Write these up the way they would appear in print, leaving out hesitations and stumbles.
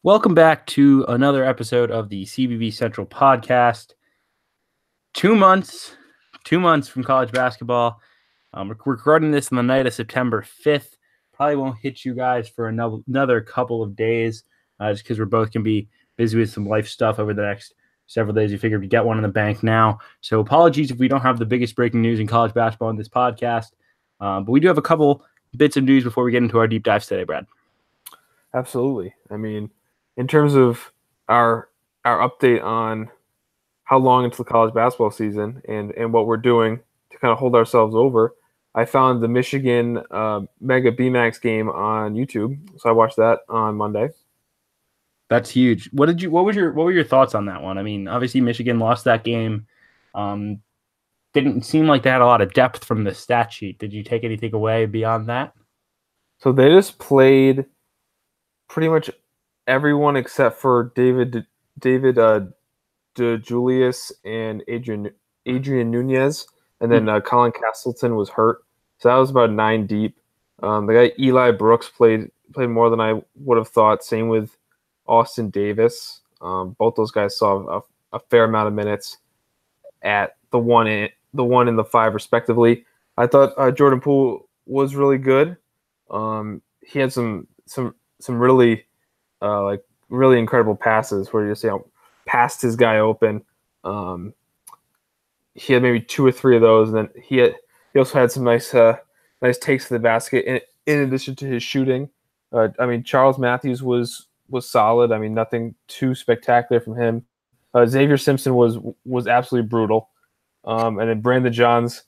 Welcome back to another episode of the CBB Central podcast. 2 months from college basketball. We're recording this on the night of September 5th. Probably won't hit you guys for another couple of days just because we're both going to be busy with some life stuff over the next several days. We figured we'd get one in the bank now. So apologies if we don't have the biggest breaking news in college basketball in this podcast. But we do have a couple bits of news before we get into our deep dives today, Brad. Absolutely. I mean, in terms of our update on how long into the college basketball season and what we're doing to kind of hold ourselves over, I found the Michigan Mega BMAX game on YouTube, so I watched that on Monday. That's huge. What were your thoughts on that one? I mean, obviously Michigan lost that game. Didn't seem like they had a lot of depth from the stat sheet. Did you take anything away beyond that? So they just played pretty much everyone except for David DeJulius and Adrian Nunez, and then Colin Castleton was hurt. So that was about 9 deep. The guy Eli Brooks played more than I would have thought. Same with Austin Davis. Both those guys saw a fair amount of minutes at the 1 and the 5 respectively. I thought Jordan Poole was really good. He had some really really incredible passes where you just passed his guy open. He had maybe 2 or 3 of those, and then he also had some nice takes to the basket in addition to his shooting. I mean, Charles Matthews was solid. I mean, nothing too spectacular from him. Xavier Simpson was absolutely brutal. And then Brandon Johns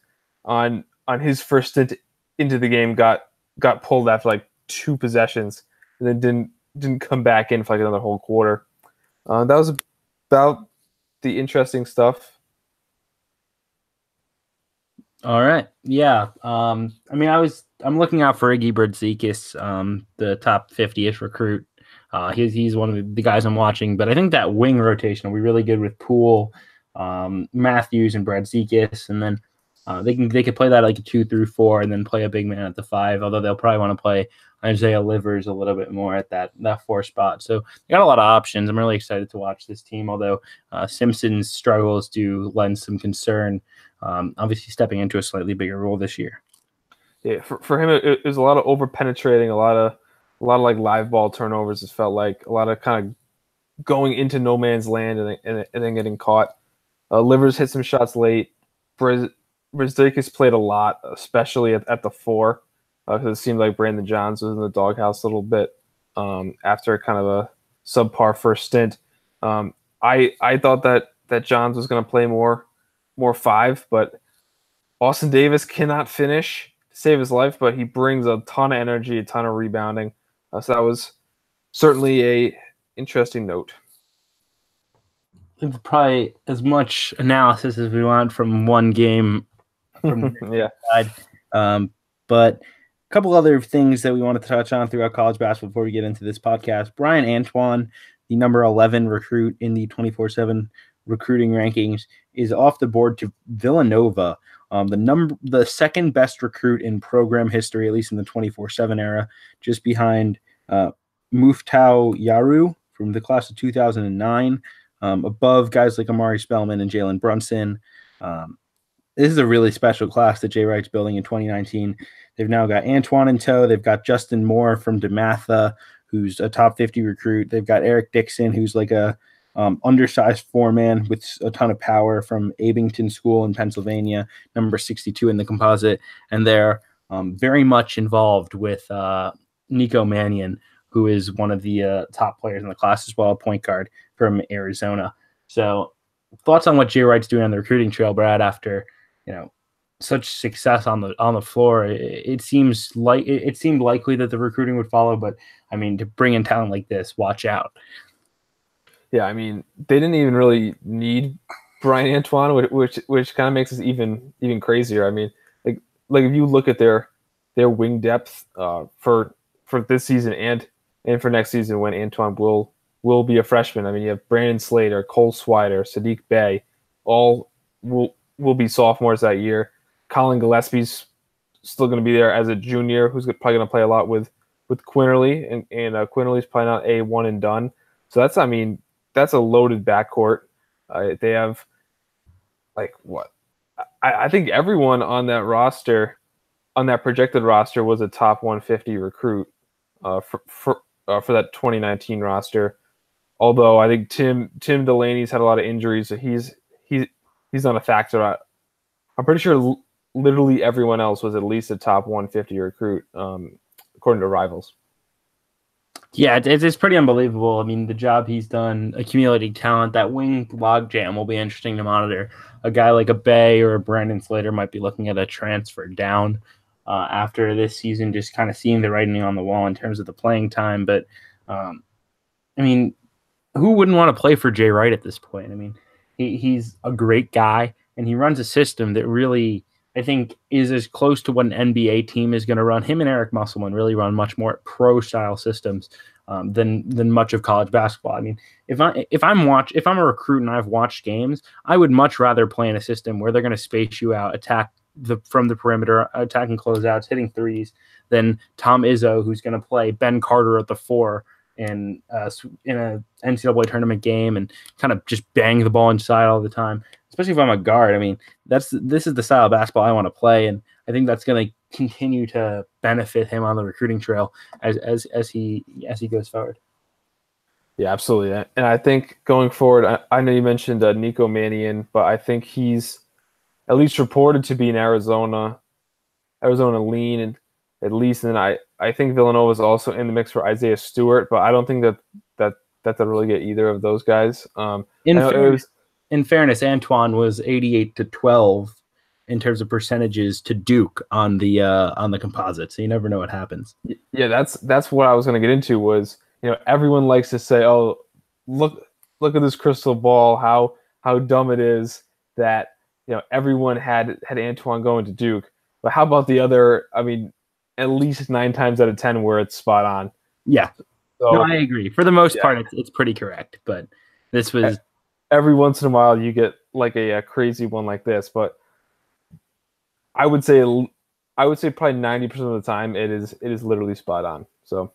on his first stint into the game got pulled after like 2 possessions, and then didn't come back in for like another whole quarter. That was about the interesting stuff. All right. Yeah. I mean, I'm looking out for Iggy Bradzikis, the top 50-ish recruit. He's one of the guys I'm watching, but I think that wing rotation will be really good with Poole, Matthews, and Bradzikis, and then they could play that like a 2 through 4, and then play a big man at the 5. Although they'll probably want to play Isaiah Livers a little bit more at that 4 spot. So they got a lot of options. I'm really excited to watch this team. Although Simpson's struggles do lend some concern. Obviously, stepping into a slightly bigger role this year. Yeah, for him, it was a lot of over penetrating, a lot of like live ball turnovers. It felt like a lot of kind of going into no man's land and then getting caught. Livers hit some shots late. Brzdikis played a lot, especially at the 4, because it seemed like Brandon Johns was in the doghouse a little bit after kind of a subpar first stint. I thought that Johns was going to play more 5, but Austin Davis cannot finish to save his life, but he brings a ton of energy, a ton of rebounding. So that was certainly a interesting note. It's probably as much analysis as we want from one game from the side. But a couple other things that we want to touch on throughout college basketball before we get into this podcast. Brian Antoine, the number 11 recruit in the 24/7 recruiting rankings, is off the board to Villanova, the second best recruit in program history, at least in the 24/7 era, just behind Muftau Yaru from the class of 2009, above guys like Amari Spellman and Jalen Brunson. This is a really special class that Jay Wright's building in 2019. They've now got Antoine in tow. They've got Justin Moore from DeMatha, who's a top 50 recruit. They've got Eric Dixon, who's like a undersized 4-man with a ton of power from Abington School in Pennsylvania, number 62 in the composite. And they're very much involved with Nico Mannion, who is one of the top players in the class as well, a point guard from Arizona. So thoughts on what Jay Wright's doing on the recruiting trail, Brad, after such success on the floor? It seemed likely that the recruiting would follow, but I mean, to bring in talent like this, watch out. Yeah, I mean, they didn't even really need Brian Antoine, which kind of makes it even crazier. I mean, like if you look at their wing depth for this season and for next season when Antoine will be a freshman. I mean, you have Brandon Slater, Cole Swider, Sadiq Bey, all will be sophomores that year. Colin Gillespie's still going to be there as a junior, who's probably going to play a lot with Quinterly, and Quinterly's probably not a one and done. So that's a loaded backcourt. They have I think everyone on that roster, on that projected roster, was a top 150 recruit for that 2019 roster. Although I think Tim Delaney's had a lot of injuries, so he's not a factor. I'm pretty sure literally everyone else was at least a top 150 recruit, according to Rivals. Yeah, it's pretty unbelievable. I mean, the job he's done accumulating talent, that wing logjam will be interesting to monitor. A guy like a Bay or a Brandon Slater might be looking at a transfer down after this season, just kind of seeing the writing on the wall in terms of the playing time. But, I mean, who wouldn't want to play for Jay Wright at this point? I mean, he's a great guy, and he runs a system that really, I think, is as close to what an NBA team is going to run. Him and Eric Musselman really run much more pro-style systems than much of college basketball. I mean, if I'm a recruit and I've watched games, I would much rather play in a system where they're going to space you out, attack from the perimeter, attacking closeouts, hitting threes, than Tom Izzo, who's going to play Ben Carter at the 4 in a NCAA tournament game and kind of just bang the ball inside all the time. Especially if I'm a guard. I mean, this is the style of basketball I want to play, and I think that's going to continue to benefit him on the recruiting trail as he goes forward. Yeah, absolutely. And I think going forward, I know you mentioned Nico Mannion, but I think he's at least reported to be in Arizona lean, and at least. And I think Villanova is also in the mix for Isaiah Stewart, but I don't think that they'll really get either of those guys. In fairness, Antoine was 88-12 in terms of percentages to Duke on the composite. So you never know what happens. Yeah, that's what I was going to get into. Was, everyone likes to say, "Oh, look at this crystal ball. How dumb it is that everyone had Antoine going to Duke." But how about the other? I mean, at least 9 times out of 10 where it's spot on. Yeah, so, no, I agree. For the most part, it's pretty correct. But this was. Every once in a while you get like a crazy one like this, but I would say probably 90% of the time it is literally spot on. So,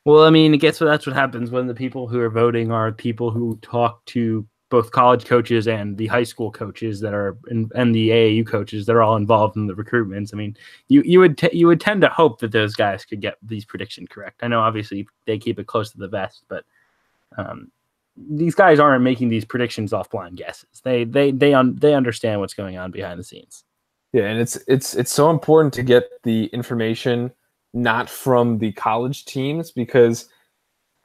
well, I mean, I guess that's what happens when the people who are voting are people who talk to both college coaches and the high school coaches that are and the AAU coaches that are all involved in the recruitments. I mean, you would tend to hope that those guys could get these predictions correct. I know obviously they keep it close to the vest, but these guys aren't making these predictions off blind guesses. They understand what's going on behind the scenes. Yeah, and it's so important to get the information not from the college teams, because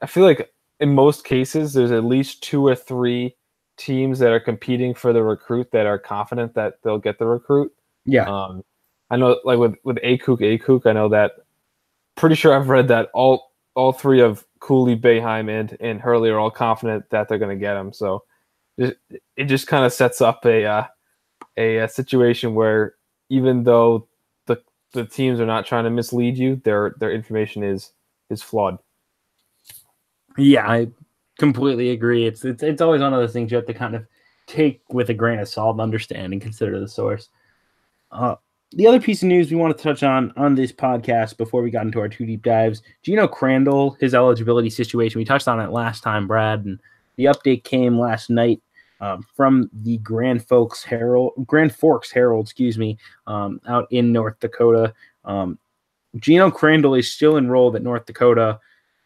I feel like in most cases there's at least 2 or 3 teams that are competing for the recruit that are confident that they'll get the recruit. Yeah. I know, like with Akuk, I know that, pretty sure I've read that all 3 of Cooley, Boeheim, and Hurley are all confident that they're going to get him. So it just kind of sets up a situation where, even though the teams are not trying to mislead you, their information is flawed. Yeah, I completely agree. It's always one of those things you have to kind of take with a grain of salt and understand and consider the source. The other piece of news we want to touch on this podcast before we got into our 2 deep dives, Gino Crandall, his eligibility situation, we touched on it last time, Brad, and the update came last night from the Grand Forks Herald, out in North Dakota. Gino Crandall is still enrolled at North Dakota.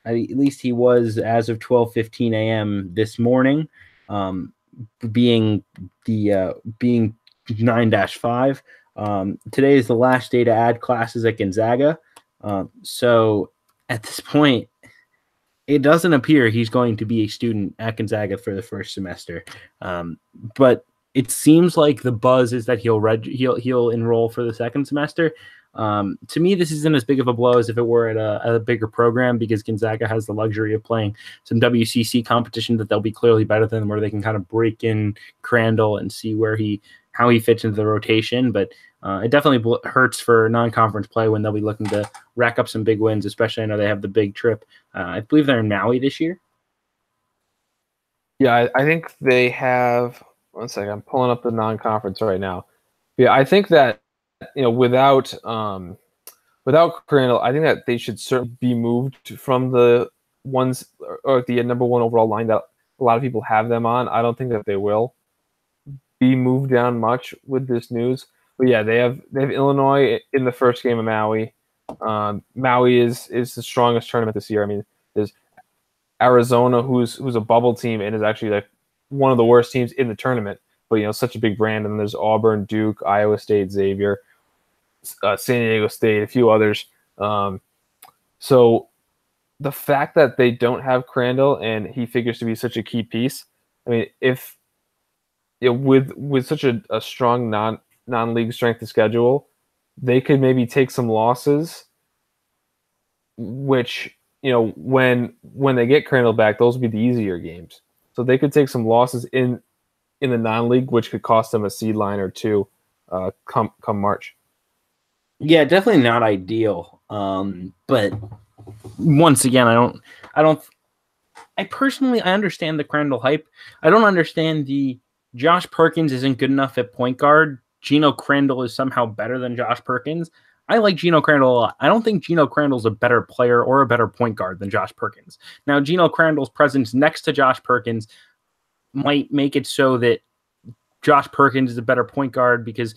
At least he was as of 12:15 a.m. this morning, being 9-5. Today is the last day to add classes at Gonzaga. So at this point, it doesn't appear he's going to be a student at Gonzaga for the first semester. But it seems like the buzz is that he'll enroll for the second semester. To me, this isn't as big of a blow as if it were at a bigger program, because Gonzaga has the luxury of playing some WCC competition that they'll be clearly better than, where they can kind of break in Crandall and see how he fits into the rotation. But it definitely hurts for non-conference play when they'll be looking to rack up some big wins, especially I know they have the big trip. I believe they're in Maui this year. Yeah, I think they have – one second, I'm pulling up the non-conference right now. Yeah, I think that, without Crandall, I think that they should certainly be moved from the ones or the number one overall line that a lot of people have them on. I don't think that they will be moved down much with this news. But yeah, they have Illinois in the first game of Maui. Maui is the strongest tournament this year. I mean, there's Arizona, who's a bubble team and is actually like one of the worst teams in the tournament. But such a big brand. And there's Auburn, Duke, Iowa State, Xavier, San Diego State, a few others. So the fact that they don't have Crandall and he figures to be such a key piece. I mean, if with such a strong non-league strength of schedule, they could maybe take some losses, which when they get Crandall back, those will be the easier games. So they could take some losses in the non-league, which could cost them a seed line or two come March. Yeah, definitely not ideal. But once again, I personally understand the Crandall hype. I don't understand the Josh Perkins isn't good enough at point guard. Gino Crandall is somehow better than Josh Perkins. I like Gino Crandall a lot. I don't think Gino Crandall's a better player or a better point guard than Josh Perkins. Now, Gino Crandall's presence next to Josh Perkins might make it so that Josh Perkins is a better point guard because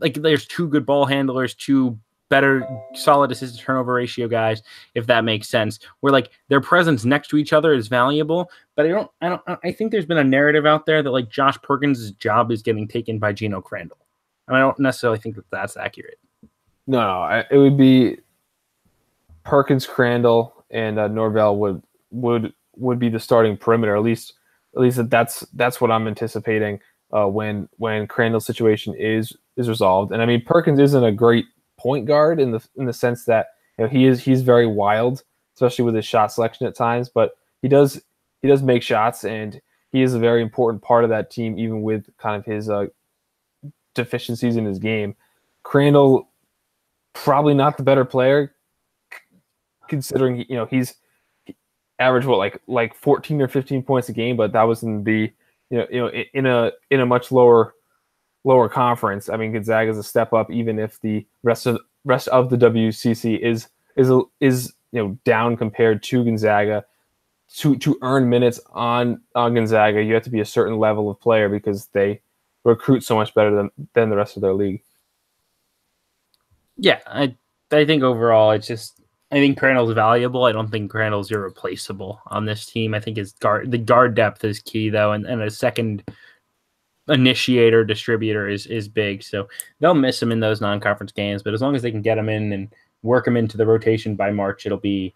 there's two good ball handlers, two better solid assist to turnover ratio guys, if that makes sense, where their presence next to each other is valuable. But I think there's been a narrative out there that Josh Perkins' job is getting taken by Gino Crandall. And I don't necessarily think that that's accurate. No, it would be Perkins, Crandall, and Norvell would be the starting perimeter. At least that's what I'm anticipating when Crandall's situation is resolved. And I mean, Perkins isn't a great point guard in the sense that he's very wild, especially with his shot selection at times. But he does make shots, and he is a very important part of that team, even with kind of his deficiencies in his game. Crandall, probably not the better player, considering he's averaged like 14 or 15 points a game, but that was in the in a much lower conference. I mean, Gonzaga is a step up, even if the rest of the WCC is down compared to Gonzaga. To earn minutes on Gonzaga, you have to be a certain level of player because they recruit so much better than the rest of their league. Yeah, I think overall I think Crandall's valuable. I don't think Crandall's irreplaceable on this team. I think the guard depth is key though, and a second initiator distributor is big. So they'll miss him in those non-conference games, but as long as they can get him in and work him into the rotation by March, it'll be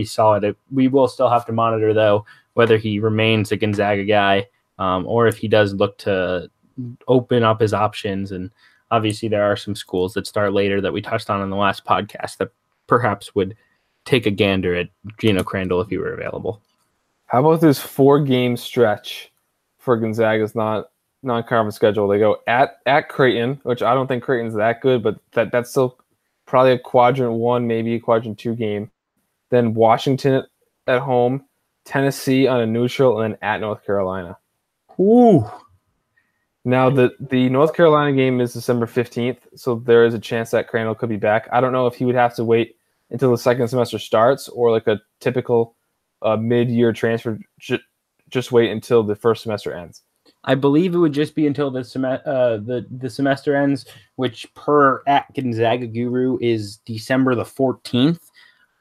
solid. We will still have to monitor though whether he remains a Gonzaga guy or if he does look to open up his options. And obviously there are some schools that start later that we touched on in the last podcast that perhaps would take a gander at Gino Crandall if he were available. How about this 4-game stretch for Gonzaga's non-conference schedule? They go at Creighton, which I don't think Creighton's that good, but that's still probably a quadrant 1, maybe a quadrant 2 game. Then Washington at home, Tennessee on a neutral, and then at North Carolina. Ooh. Now, the North Carolina game is December 15th, so there is a chance that Crandall could be back. I don't know if he would have to wait until the second semester starts or like a typical mid-year transfer, just wait until the first semester ends. I believe it would just be until the semester ends, which per at Gonzaga Guru is December the 14th,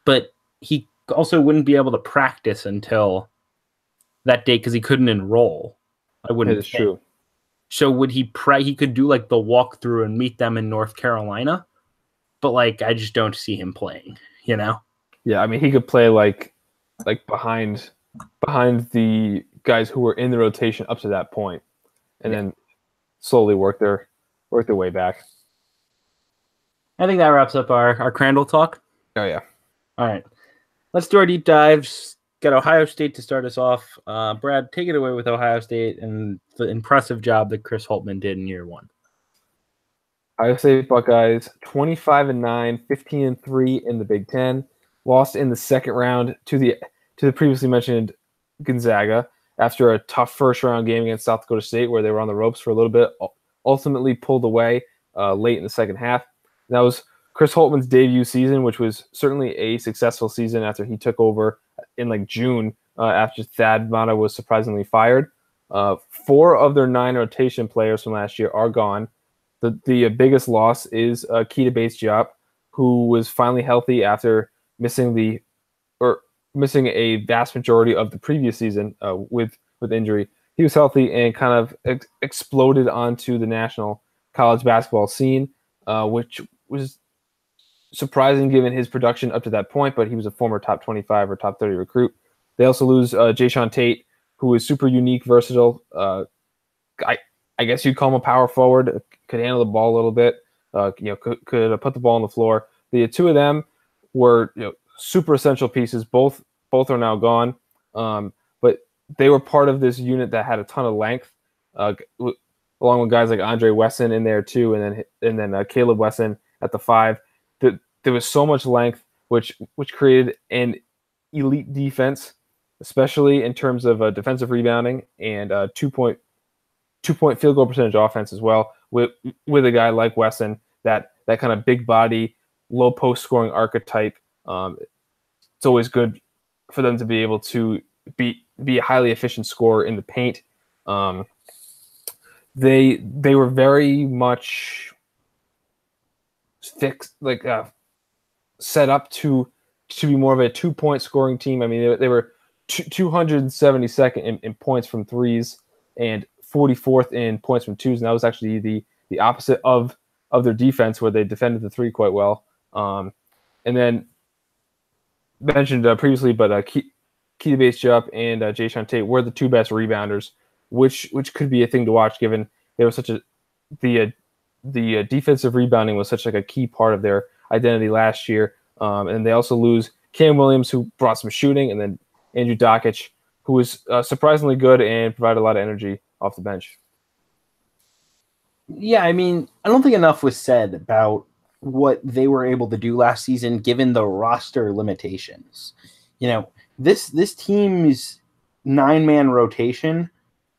but he also wouldn't be able to practice until that date because he couldn't enroll. I wouldn't. It's true. So would he he could do like the walkthrough and meet them in North Carolina, but I just don't see him playing, Yeah, I mean he could play like behind the guys who were in the rotation up to that point, and then slowly work their way back. I think that wraps up our Crandall talk. Oh yeah. All right, let's do our deep dives. Got Ohio State to start us off. Brad, take it away with Ohio State and the impressive job that Chris Holtmann did in year 1. Ohio State Buckeyes 25-9, 15-3 in the Big Ten. Lost in the second round to the previously mentioned Gonzaga after a tough first round game against South Dakota State where they were on the ropes for a little bit. Ultimately pulled away late in the second half. And that was Chris Holtmann's debut season, which was certainly a successful season after he took over in like June after Thad Matta was surprisingly fired. 4 of their 9 rotation players from last year are gone. The biggest loss is Keita Bates-Diop, who was finally healthy after missing a vast majority of the previous season with injury. He was healthy and kind of exploded onto the national college basketball scene, which was surprising given his production up to that point, but he was a former top 25 or top 30 recruit. They also lose Jayshawn Tate, who is super unique, versatile. I guess you'd call him a power forward, could handle the ball a little bit, could put the ball on the floor. The 2 of them were super essential pieces. Both are now gone, but they were part of this unit that had a ton of length, along with guys like Andre Wesson in there too, and then Caleb Wesson at the 5. There was so much length, which created an elite defense, especially in terms of defensive rebounding and 2-point field goal percentage offense as well. With a guy like Wesson, that kind of big body, low post scoring archetype, it's always good for them to be able to be a highly efficient scorer in the paint. They were very much fixed, set up to be more of a 2-point scoring team. I mean, they were 272nd in points from threes and 44th in points from twos, and that was actually the opposite of their defense, where they defended the 3 quite well. And then mentioned previously, but Keita Bates-Diop and Jayshawn Tate were the 2 best rebounders, which could be a thing to watch given they were the defensive rebounding was such a key part of their identity last year. And they also lose Cam Williams, who brought some shooting, and then Andrew Dockich, who was surprisingly good and provided a lot of energy off the bench. Yeah, I mean, I don't think enough was said about what they were able to do last season, given the roster limitations. This team's 9-man rotation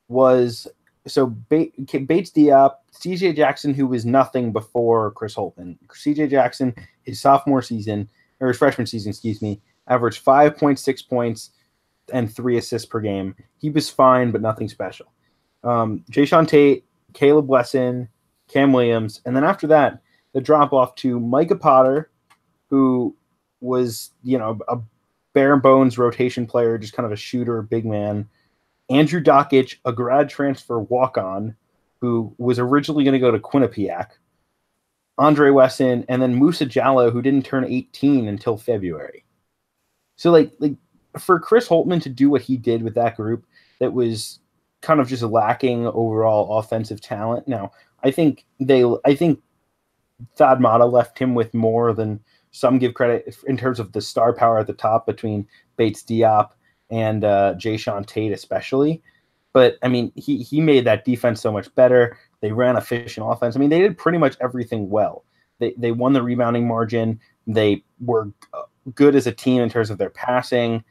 was Bates-Diop, CJ Jackson, who was nothing before Chris Holtmann. CJ Jackson, his freshman season, averaged 5.6 points and 3 assists per game. He was fine, but nothing special. Jayshawn Tate, Caleb Wesson, Cam Williams, and then after that, the drop off to Micah Potter, who was, a bare bones rotation player, just kind of a shooter, big man. Andrew Dockich, a grad transfer walk-on, who was originally going to go to Quinnipiac. Andre Wesson, and then Musa Jallow, who didn't turn 18 until February. So, for Chris Holtmann to do what he did with that group, that was kind of just lacking overall offensive talent. Now, I think Thad Matta left him with more than some give credit in terms of the star power at the top between Bates-Diop and Jayshawn Tate especially. But, I mean, he made that defense so much better. They ran efficient offense. I mean, they did pretty much everything well. They won the rebounding margin. They were good as a team in terms of their passing.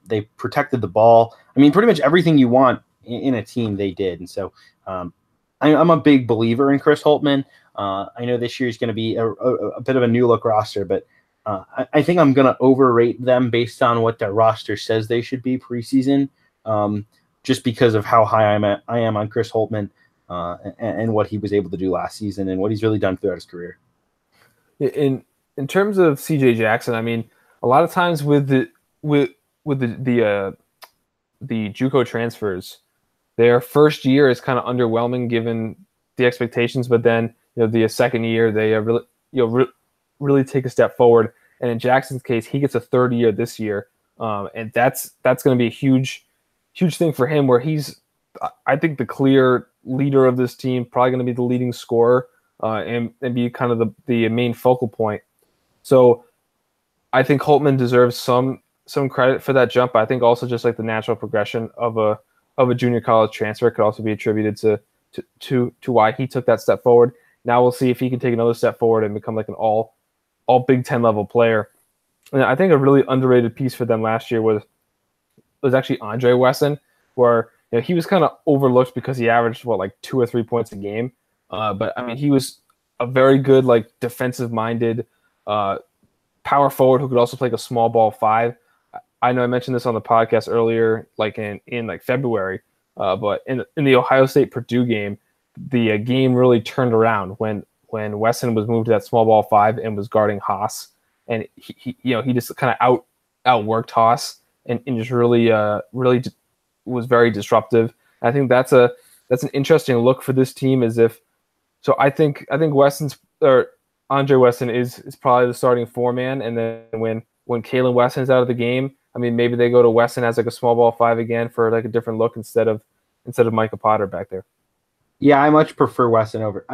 They protected the ball. I mean, pretty much everything you want in a team they did. And so I'm a big believer in Chris Holtmann. I know this year is going to be a bit of a new look roster, but I think I'm going to overrate them based on what their roster says they should be preseason, just because of how high I am on Chris Holtmann and what he was able to do last season and what he's really done throughout his career. In terms of CJ Jackson, I mean, a lot of times with the JUCO transfers, their first year is kind of underwhelming given the expectations, but then the second year they really take a step forward. And in Jackson's case, he gets a third year this year, and that's going to be a huge thing for him. Where he's, I think, the clear leader of this team, probably going to be the leading scorer, and be kind of the main focal point. So I think Holtmann deserves some credit for that jump. I think also just the natural progression of a junior college transfer could also be attributed to why he took that step forward. Now we'll see if he can take another step forward and become an all Big Ten level player. And I think a really underrated piece for them last year was actually Andre Wesson, where he was kind of overlooked because he averaged 2 or 3 points a game. But I mean, he was a very good defensive minded power forward who could also play a small ball 5. I know I mentioned this on the podcast earlier, like in like February, but in the Ohio State Purdue game, the game really turned around when Wesson was moved to that small ball 5 and was guarding Haas, and he just kind of outworked Haas and just really was very disruptive. I think that's an interesting look for this team. I think Wesson's or Andre Wesson is probably the starting 4-man, and then when Kalen Wesson's out of the game, I mean, maybe they go to Wesson as like a small ball 5 again for like a different look instead of Micah Potter back there. Yeah, I much prefer Wesson over.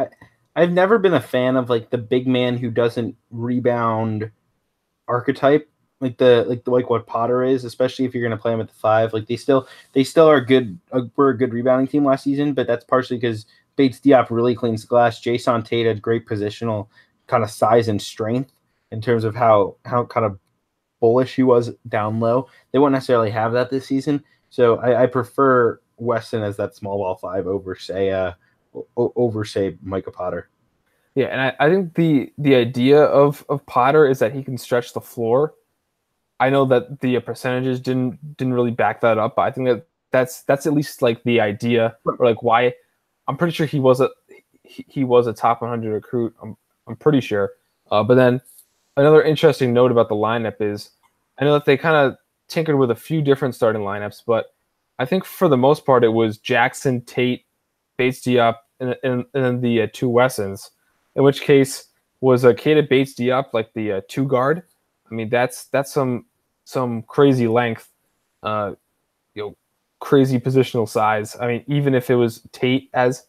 I've never been a fan of like the big man who doesn't rebound archetype, like what Potter is, especially if you're going to play him at the 5. Like they still are good. We're a good rebounding team last season, but that's partially because Bates Diop really cleans the glass. Jason Tate had great positional kind of size and strength in terms of how kind of bullish he was down low. They won't necessarily have that this season, so I prefer Weston as that small ball 5 over say Micah Potter. Yeah, and I think the idea of Potter is that he can stretch the floor. I know that the percentages didn't really back that up, but I think that's at least like the idea, or like why. I'm pretty sure he was a top 100 recruit. I'm pretty sure. But then another interesting note about the lineup is I know that they kind of tinkered with a few different starting lineups, but I think for the most part it was Jackson, Tate, Bates Diop, and then the 2 Wessons. In which case was Keita Bates Diop like the 2 guard. I mean that's some crazy length, crazy positional size. I mean, even if it was Tate as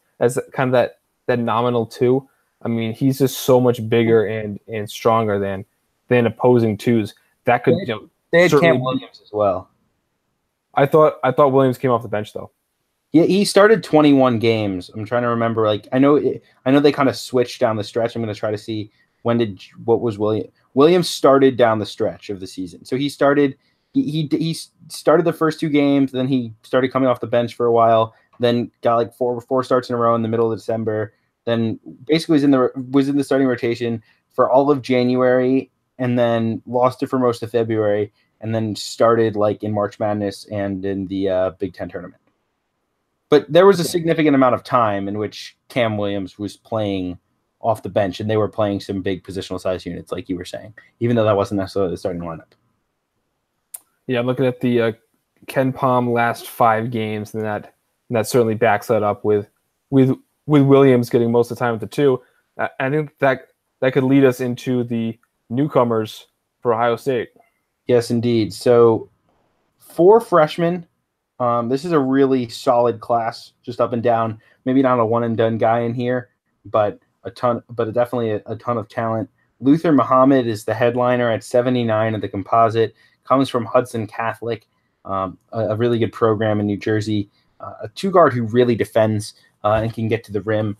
kind of that nominal 2, I mean, he's just so much bigger and stronger than opposing 2s. That could they had Cam Williams as well. I thought Williams came off the bench though. Yeah, he started 21 games. I'm trying to remember. Like I know they kind of switched down the stretch. I'm going to try to see what was Williams started down the stretch of the season. So he started he started the first 2 games, then he started coming off the bench for a while, then got like four starts in a row in the middle of December, then basically was in the starting rotation for all of January, and then lost it for most of February, and then started like in March Madness and in the Big Ten tournament. But there was a significant amount of time in which Cam Williams was playing off the bench, and they were playing some big positional size units, like you were saying, even though that wasn't necessarily the starting lineup. Yeah, I'm looking at the Ken Palm last 5 games, and that certainly backs that up with Williams getting most of the time at the 2. I think that could lead us into the newcomers for Ohio State. Yes, indeed. So 4 freshmen. This is a really solid class, just up and down. Maybe not a one-and-done guy in here, but definitely a ton of talent. Luther Muhammad is the headliner at 79 of the composite. Comes from Hudson Catholic, a really good program in New Jersey. A 2-guard who really defends and can get to the rim.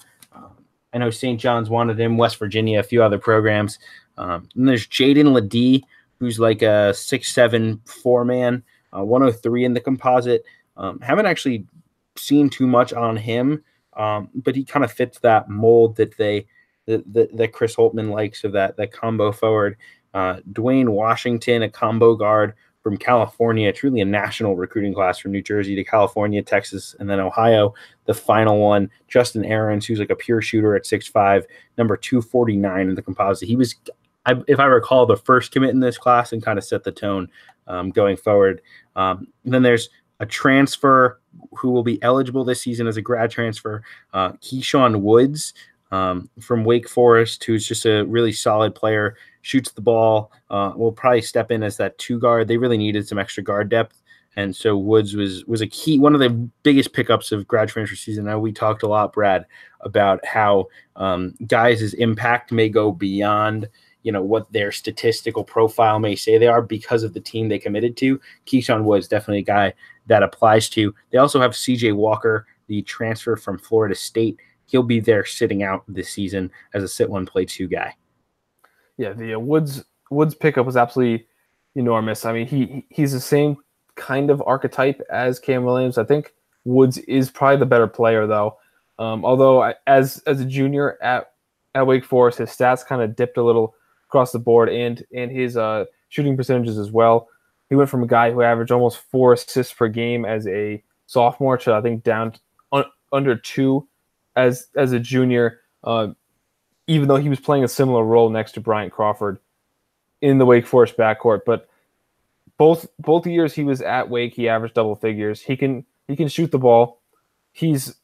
I know St. John's wanted him, West Virginia, a few other programs. And there's Jaden Ledee, who's like a 6'7" 4-man. 103 in the composite. Haven't actually seen too much on him, but he kind of fits that mold that that Chris Holtmann likes of that combo forward. Dwayne Washington, a combo guard from California, truly a national recruiting class from New Jersey to California, Texas, and then Ohio. The final one, Justin Aarons, who's like a pure shooter at 6'5", number 249 in the composite. He was, if I recall, the first commit in this class and kind of set the tone going forward. Then there's a transfer who will be eligible this season as a grad transfer, Keyshawn Woods from Wake Forest, who's just a really solid player, shoots the ball, will probably step in as that 2-guard. They really needed some extra guard depth, and so Woods was a key, one of the biggest pickups of grad transfer season. Now, we talked a lot, Brad, about how guys' impact may go beyond what their statistical profile may say they are because of the team they committed to. Keyshawn Woods, definitely a guy that applies to. They also have CJ Walker, the transfer from Florida State. He'll be there sitting out this season as a sit 1, play 2 guy. Yeah, the Woods pickup was absolutely enormous. I mean, he's the same kind of archetype as Cam Williams. I think Woods is probably the better player, though. Although as a junior at Wake Forest, his stats kind of dipped a little across the board, and his shooting percentages as well. He went from a guy who averaged almost 4 assists per game as a sophomore to, I think, down under 2 as a junior, even though he was playing a similar role next to Bryant Crawford in the Wake Forest backcourt. But both years he was at Wake, he averaged double figures. He can shoot the ball. He's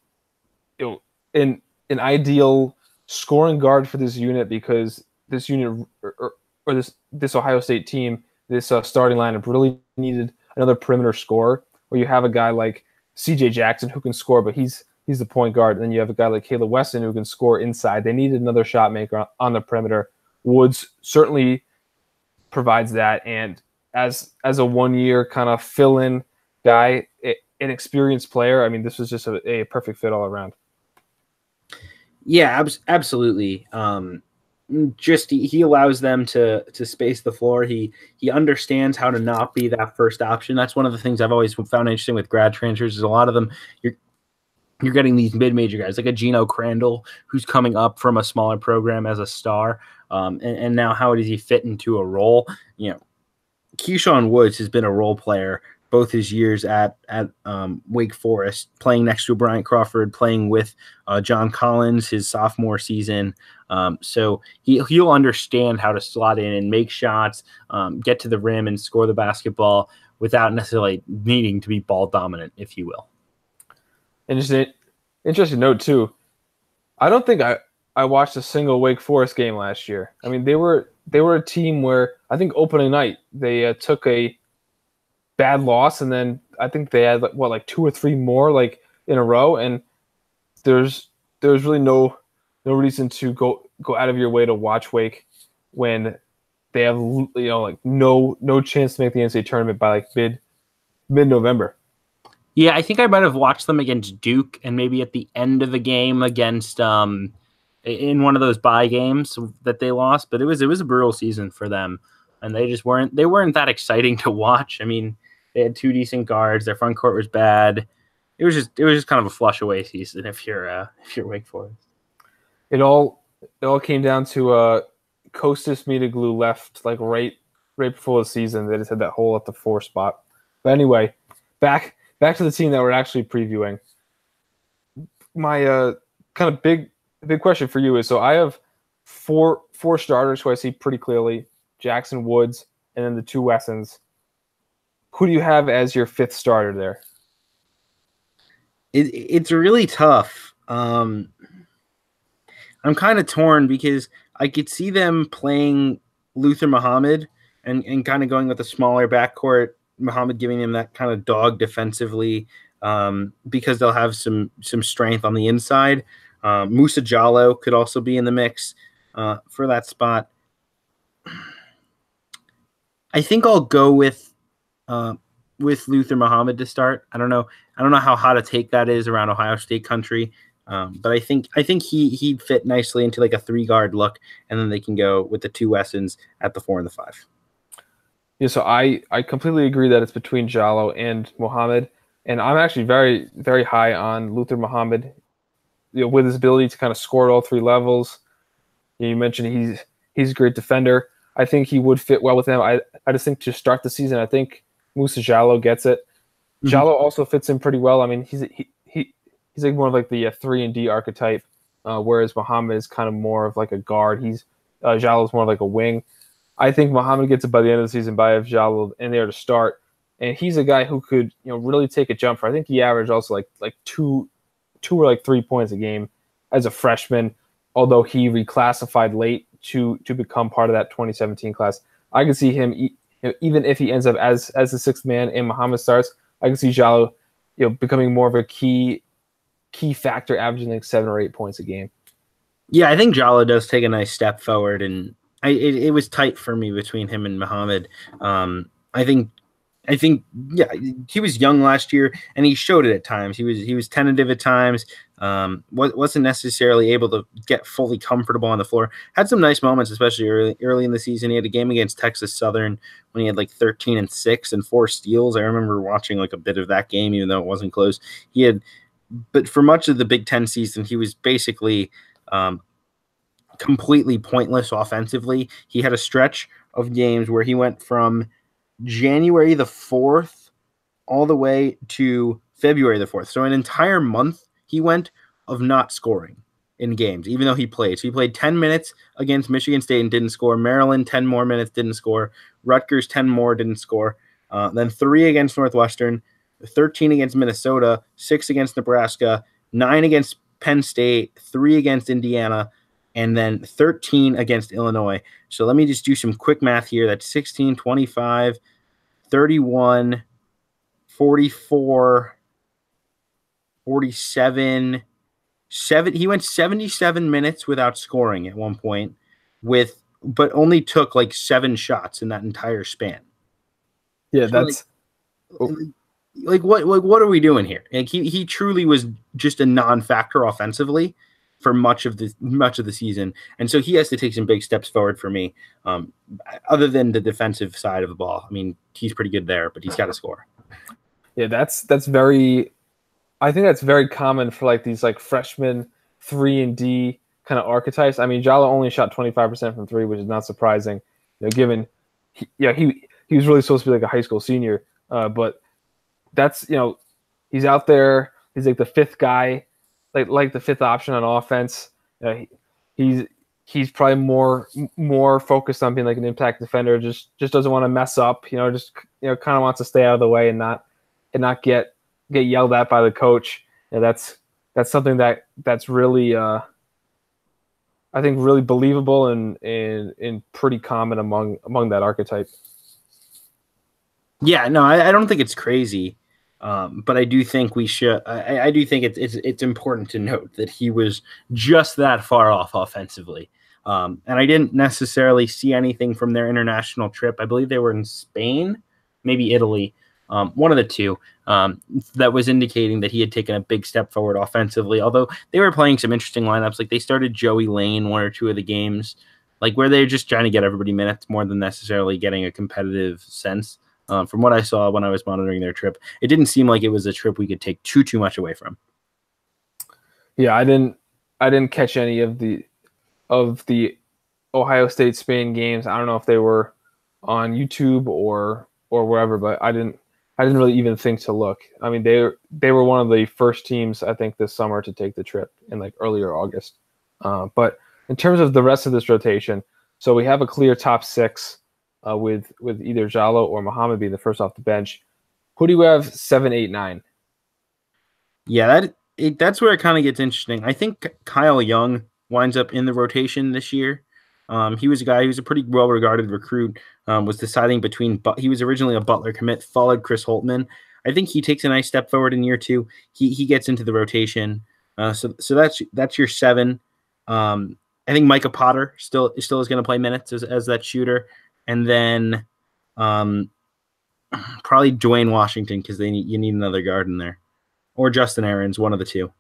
an ideal scoring guard for this unit, because this unit or this Ohio State team, this starting lineup really needed another perimeter scorer, where you have a guy like C.J. Jackson who can score, but he's the point guard. And then you have a guy like Caleb Weston who can score inside. They needed another shot maker on the perimeter. Woods certainly provides that. And as a 1 year kind of fill-in guy, an experienced player, I mean, this was just a perfect fit all around. Yeah, absolutely. Just he allows them to space the floor. He understands how to not be that first option. That's one of the things I've always found interesting with grad transfers, is a lot of them you're getting these mid-major guys like a Geno Crandall who's coming up from a smaller program as a star, and now how does he fit into a role? Keyshawn Woods has been a role player both his years at Wake Forest, playing next to Bryant Crawford, playing with John Collins his sophomore season. So he'll understand how to slot in and make shots, get to the rim and score the basketball without necessarily needing to be ball dominant, if you will. Interesting note too. I don't think I watched a single Wake Forest game last year. I mean, they were a team where I think opening night they took a bad loss, and then I think they had like 2 or 3 more like in a row, and there's really no reason to go out of your way to watch Wake when they have like no chance to make the NCAA tournament by like mid-November. Yeah, I think I might have watched them against Duke, and maybe at the end of the game against in one of those bye games that they lost. But it was a brutal season for them, and they weren't that exciting to watch. I mean, they had 2 decent guards. Their front court was bad. It was just kind of a flush away season if you're Wake Forest. It all came down to Kostas Mitoglou left like right before the season. They just had that hole at the 4 spot. But anyway, back to the team that we're actually previewing. My kind of big question for you is, so I have four starters who I see pretty clearly: Jackson, Woods, and then the 2 Wessons. Who do you have as your 5th starter there? It's really tough. I'm kind of torn because I could see them playing Luther Muhammad and kind of going with a smaller backcourt, Muhammad giving them that kind of dog defensively, because they'll have some strength on the inside. Musa Jallo could also be in the mix for that spot. I think I'll go with Luther Muhammad to start. I don't know how hot a take that is around Ohio State country, but I think he'd fit nicely into like a 3-guard look, and then they can go with the 2 Wessons at the 4 and the 5. Yeah, so I completely agree that it's between Jallo and Muhammad, and I'm actually very, very high on Luther Muhammad. With his ability to kind of score at all 3 levels. You mentioned he's a great defender. I think he would fit well with him. I just think to start the season, I think Musa Jallo gets it. Mm-hmm. Jallo also fits in pretty well. I mean, he's like more of like the 3-and-D archetype, whereas Muhammad is kind of more of like a guard. Jallo's more like a wing. I think Muhammad gets it by the end of the season, by if Jallo in there to start, and he's a guy who could really take a jump. I think he averaged also like 2 or like 3 points a game as a freshman, although he reclassified late to become part of that 2017 class. I can see him, even if he ends up as the 6th man and Muhammad starts, I can see Jallo, becoming more of a key factor, averaging like 7 or 8 points a game. Yeah, I think Jallo does take a nice step forward, and it was tight for me between him and Muhammad. I think, yeah, he was young last year, and he showed it at times. He was tentative at times. Wasn't necessarily able to get fully comfortable on the floor. Had some nice moments, especially early in the season. He had a game against Texas Southern when he had like 13 and 6 and 4 steals. I remember watching like a bit of that game, even though it wasn't close. But for much of the Big Ten season, he was basically completely pointless offensively. He had a stretch of games where he went from January the 4th all the way to February the 4th. So an entire month he went of not scoring in games, even though he played. So he played 10 minutes against Michigan State and didn't score. Maryland, 10 more minutes, didn't score. Rutgers, 10 more, didn't score. Then 3 against Northwestern, 13 against Minnesota, 6 against Nebraska, 9 against Penn State, 3 against Indiana, and then 13 against Illinois. So let me just do some quick math here. That's 16, 25, 31, 44, 47, 7. He went 77 minutes without scoring at one point, but only took like 7 shots in that entire span. Yeah, so that's what are we doing here? Like he truly was just a non-factor offensively for much of the season, and so he has to take some big steps forward for me. Other than the defensive side of the ball, I mean, he's pretty good there, but he's got to score. Yeah, that's very. I think that's very common for like these like freshman 3-and-D kind of archetypes. I mean, Jallo only shot 25% from 3, which is not surprising, given he was really supposed to be like a high school senior, but that's he's out there. He's like the 5th guy, like the 5th option on offense. He's probably more focused on being like an impact defender. Just doesn't want to mess up. Kind of wants to stay out of the way and not get yelled at by the coach. That's something that's really I think really believable and pretty common among that archetype. Yeah, no, I don't think it's crazy, but I do think we should. I do think it's important to note that he was just that far off offensively, and I didn't necessarily see anything from their international trip. I believe they were in Spain, maybe Italy, one of the two, that was indicating that he had taken a big step forward offensively. Although they were playing some interesting lineups, like they started Joey Lane 1 or 2 of the games, like where they're just trying to get everybody minutes more than necessarily getting a competitive sense. From what I saw when I was monitoring their trip, it didn't seem like it was a trip we could take too much away from. Yeah, I didn't catch any of the Ohio State Spain games. I don't know if they were on YouTube or wherever, but I didn't really even think to look. I mean, they were one of the first teams I think this summer to take the trip in like earlier August. But in terms of the rest of this rotation, so we have a clear top 6. With either Jallo or Muhammad being the first off the bench. Who do you have 7, 8, 9? Yeah, that's where it kind of gets interesting. I think Kyle Young winds up in the rotation this year. He was a pretty well-regarded recruit, was deciding between, he was originally a Butler commit, followed Chris Holtmann. I think he takes a nice step forward in year 2. He gets into the rotation. So that's your 7. I think Micah Potter still is going to play minutes as that shooter. And then probably Dwayne Washington because you need another guard in there. Or Justin Aarons, one of the two.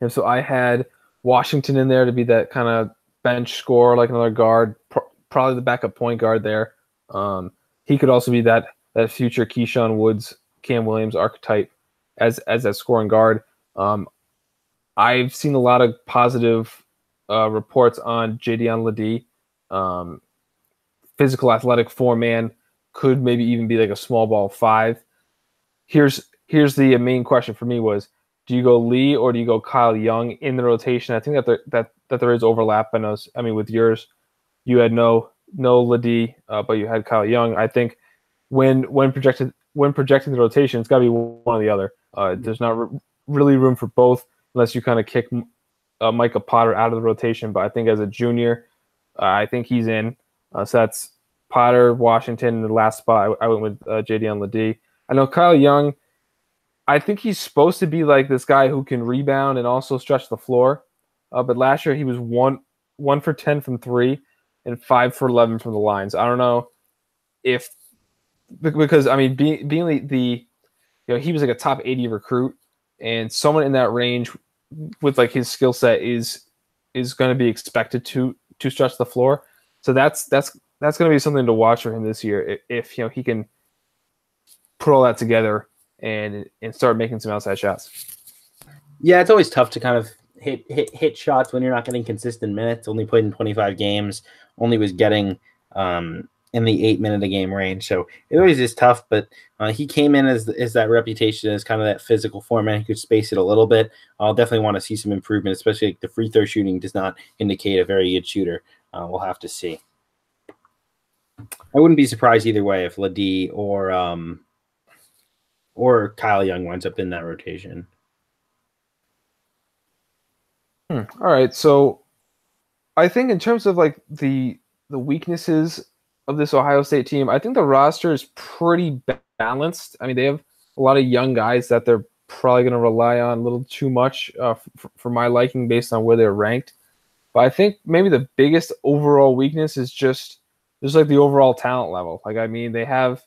And so I had Washington in there to be that kind of bench scorer, like another guard, probably the backup point guard there. He could also be that future Keyshawn Woods, Cam Williams archetype as that scoring guard. I've seen a lot of positive reports on Jadion Ledee. Physical, athletic 4-man, could maybe even be like a small ball 5. Here's the main question for me was, do you go Lee or do you go Kyle Young in the rotation? I think that there is overlap. I mean, with yours, you had no Ledee, but you had Kyle Young. I think when projecting the rotation, it's got to be one or the other. There's not really room for both unless you kind of kick Micah Potter out of the rotation. But I think as a junior, I think he's in. So that's Potter, Washington, in the last spot. I went with Jadion Ledee. I know Kyle Young, I think he's supposed to be like this guy who can rebound and also stretch the floor. But last year he was 1 for 10 from 3 and 5 for 11 from the lines. I don't know if because I mean being the he was like a top 80 recruit, and someone in that range with like his skill set is going to be expected to stretch the floor. So that's going to be something to watch for him this year if he can put all that together and start making some outside shots. Yeah, it's always tough to kind of hit shots when you're not getting consistent minutes. Only played in 25 games. Only was getting in the 8-minute a game range. So it always is tough, but he came in as that reputation as kind of that physical format. He could space it a little bit. I'll definitely want to see some improvement, especially like the free throw shooting does not indicate a very good shooter. We'll have to see. I wouldn't be surprised either way if Ladie or Kyle Young winds up in that rotation. All right, so I think in terms of like the weaknesses of this Ohio State team, I think the roster is pretty balanced. I mean, they have a lot of young guys that they're probably going to rely on a little too much for my liking based on where they're ranked. But I think maybe the biggest overall weakness is just like the overall talent level. Like, I mean, they have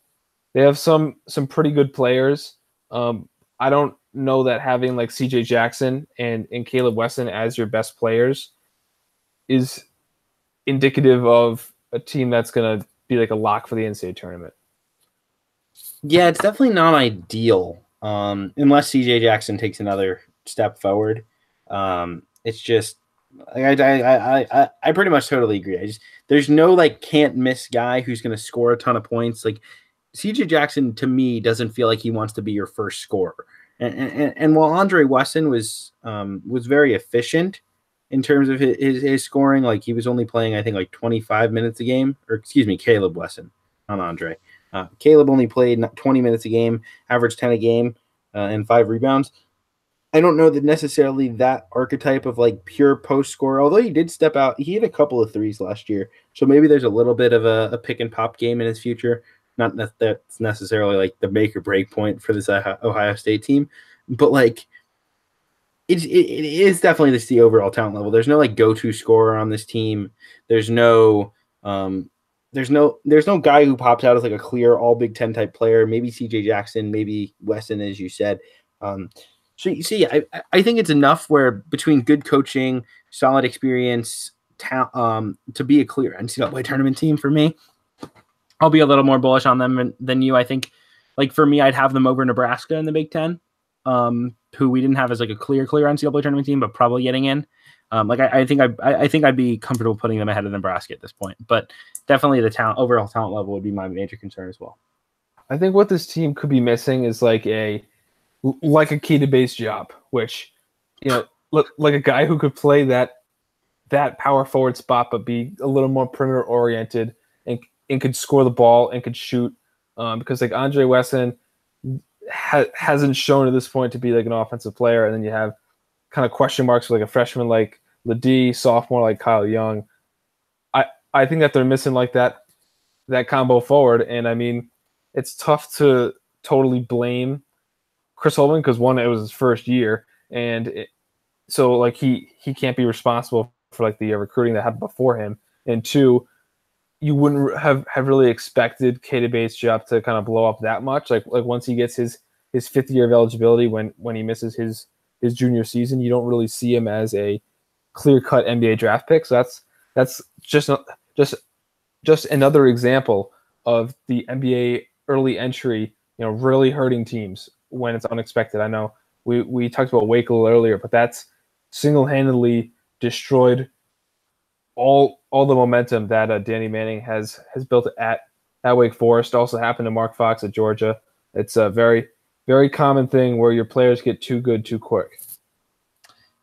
some pretty good players. I don't know that having like C.J. Jackson and Caleb Wesson as your best players is indicative of a team that's going to be like a lock for the NCAA tournament. Yeah, it's definitely not ideal unless C.J. Jackson takes another step forward. It's just I pretty much totally agree. There's no like can't miss guy who's going to score a ton of points. Like C.J. Jackson to me doesn't feel like he wants to be your first scorer. And while Andre Wesson was very efficient in terms of his scoring, like he was only playing I think like 25 minutes a game, or excuse me, Caleb Wesson, not Andre. Caleb only played 20 minutes a game, averaged 10 a game, and 5 rebounds. I don't know that necessarily that archetype of like pure post scorer, although he did step out. He hit a couple of threes last year. So maybe there's a little bit of a pick and pop game in his future. Not that that's necessarily like the make or break point for this Ohio State team, but like it is definitely just the overall talent level. There's no like go-to scorer on this team. There's no guy who pops out as like a clear all Big Ten type player. Maybe C.J. Jackson, maybe Wesson, as you said. So you see, I think it's enough where between good coaching, solid experience, to be a clear NCAA tournament team for me. I'll be a little more bullish on them than you. I think, like for me, I'd have them over Nebraska in the Big Ten, who we didn't have as like a clear NCAA tournament team, but probably getting in. I think I'd be comfortable putting them ahead of Nebraska at this point. But definitely the overall talent level would be my major concern as well. I think what this team could be missing is like a key to base job, which, you know, like a guy who could play that power forward spot, but be a little more perimeter oriented and could score the ball and could shoot. Because like Andre Wesson hasn't shown at this point to be like an offensive player. And then you have kind of question marks for like a freshman like Ladie, sophomore like Kyle Young. I think that they're missing like that combo forward. And I mean, it's tough to totally blame Chris Holtmann because one, it was his first year, and so like he can't be responsible for like the recruiting that happened before him, and two, you wouldn't have really expected K Bates' job to kind of blow up that much. Like once he gets his 5th year of eligibility, when he misses his junior season, you don't really see him as a clear cut NBA draft pick. So that's just another example of the NBA early entry, you know, really hurting teams when it's unexpected. I know we talked about Wake a little earlier, but that's single-handedly destroyed all the momentum that Danny Manning has built at Wake Forest. Also happened to Mark Fox at Georgia. It's a very, very common thing where your players get too good too quick.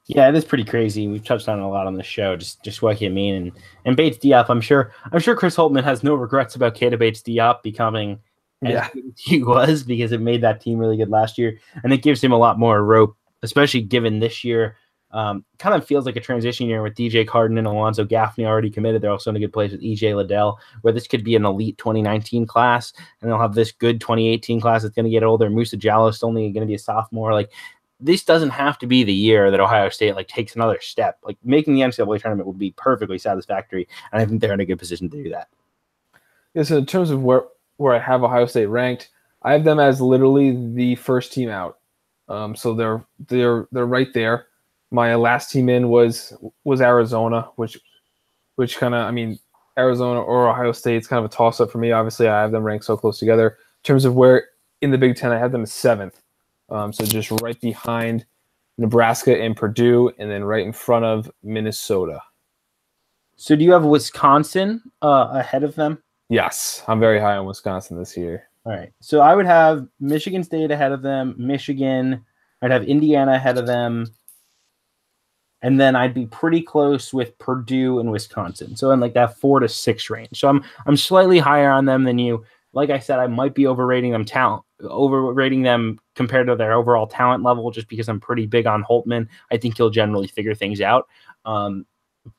Yeah, it is pretty crazy. We've touched on it a lot on the show, just what you mean. And Bates Diop, I'm sure Chris Holtmann has no regrets about Keita Bates Diop becoming as good as he was, because it made that team really good last year, and it gives him a lot more rope, especially given this year kind of feels like a transition year with DJ Carden and Alonzo Gaffney already committed. They're also in a good place with EJ Liddell, where this could be an elite 2019 class, and they'll have this good 2018 class that's going to get older. Musa Jallo's only going to be a sophomore. Like, this doesn't have to be the year that Ohio State like takes another step. Like, making the NCAA tournament would be perfectly satisfactory, and I think they're in a good position to do that. Yeah, so in terms of where I have Ohio State ranked, I have them as literally the first team out. So they're right there. My last team in was Arizona, which kind of, I mean, Arizona or Ohio State, it's kind of a toss-up for me. Obviously, I have them ranked so close together. In terms of where in the Big Ten, I have them as 7th. So just right behind Nebraska and Purdue, and then right in front of Minnesota. So do you have Wisconsin ahead of them? Yes, I'm very high on Wisconsin this year. All right. So I would have Michigan State ahead of them, Michigan. I'd have Indiana ahead of them. And then I'd be pretty close with Purdue and Wisconsin. So in like that 4 to 6 range. So I'm slightly higher on them than you. Like I said, I might be overrating them compared to their overall talent level, just because I'm pretty big on Holtmann. I think he'll generally figure things out.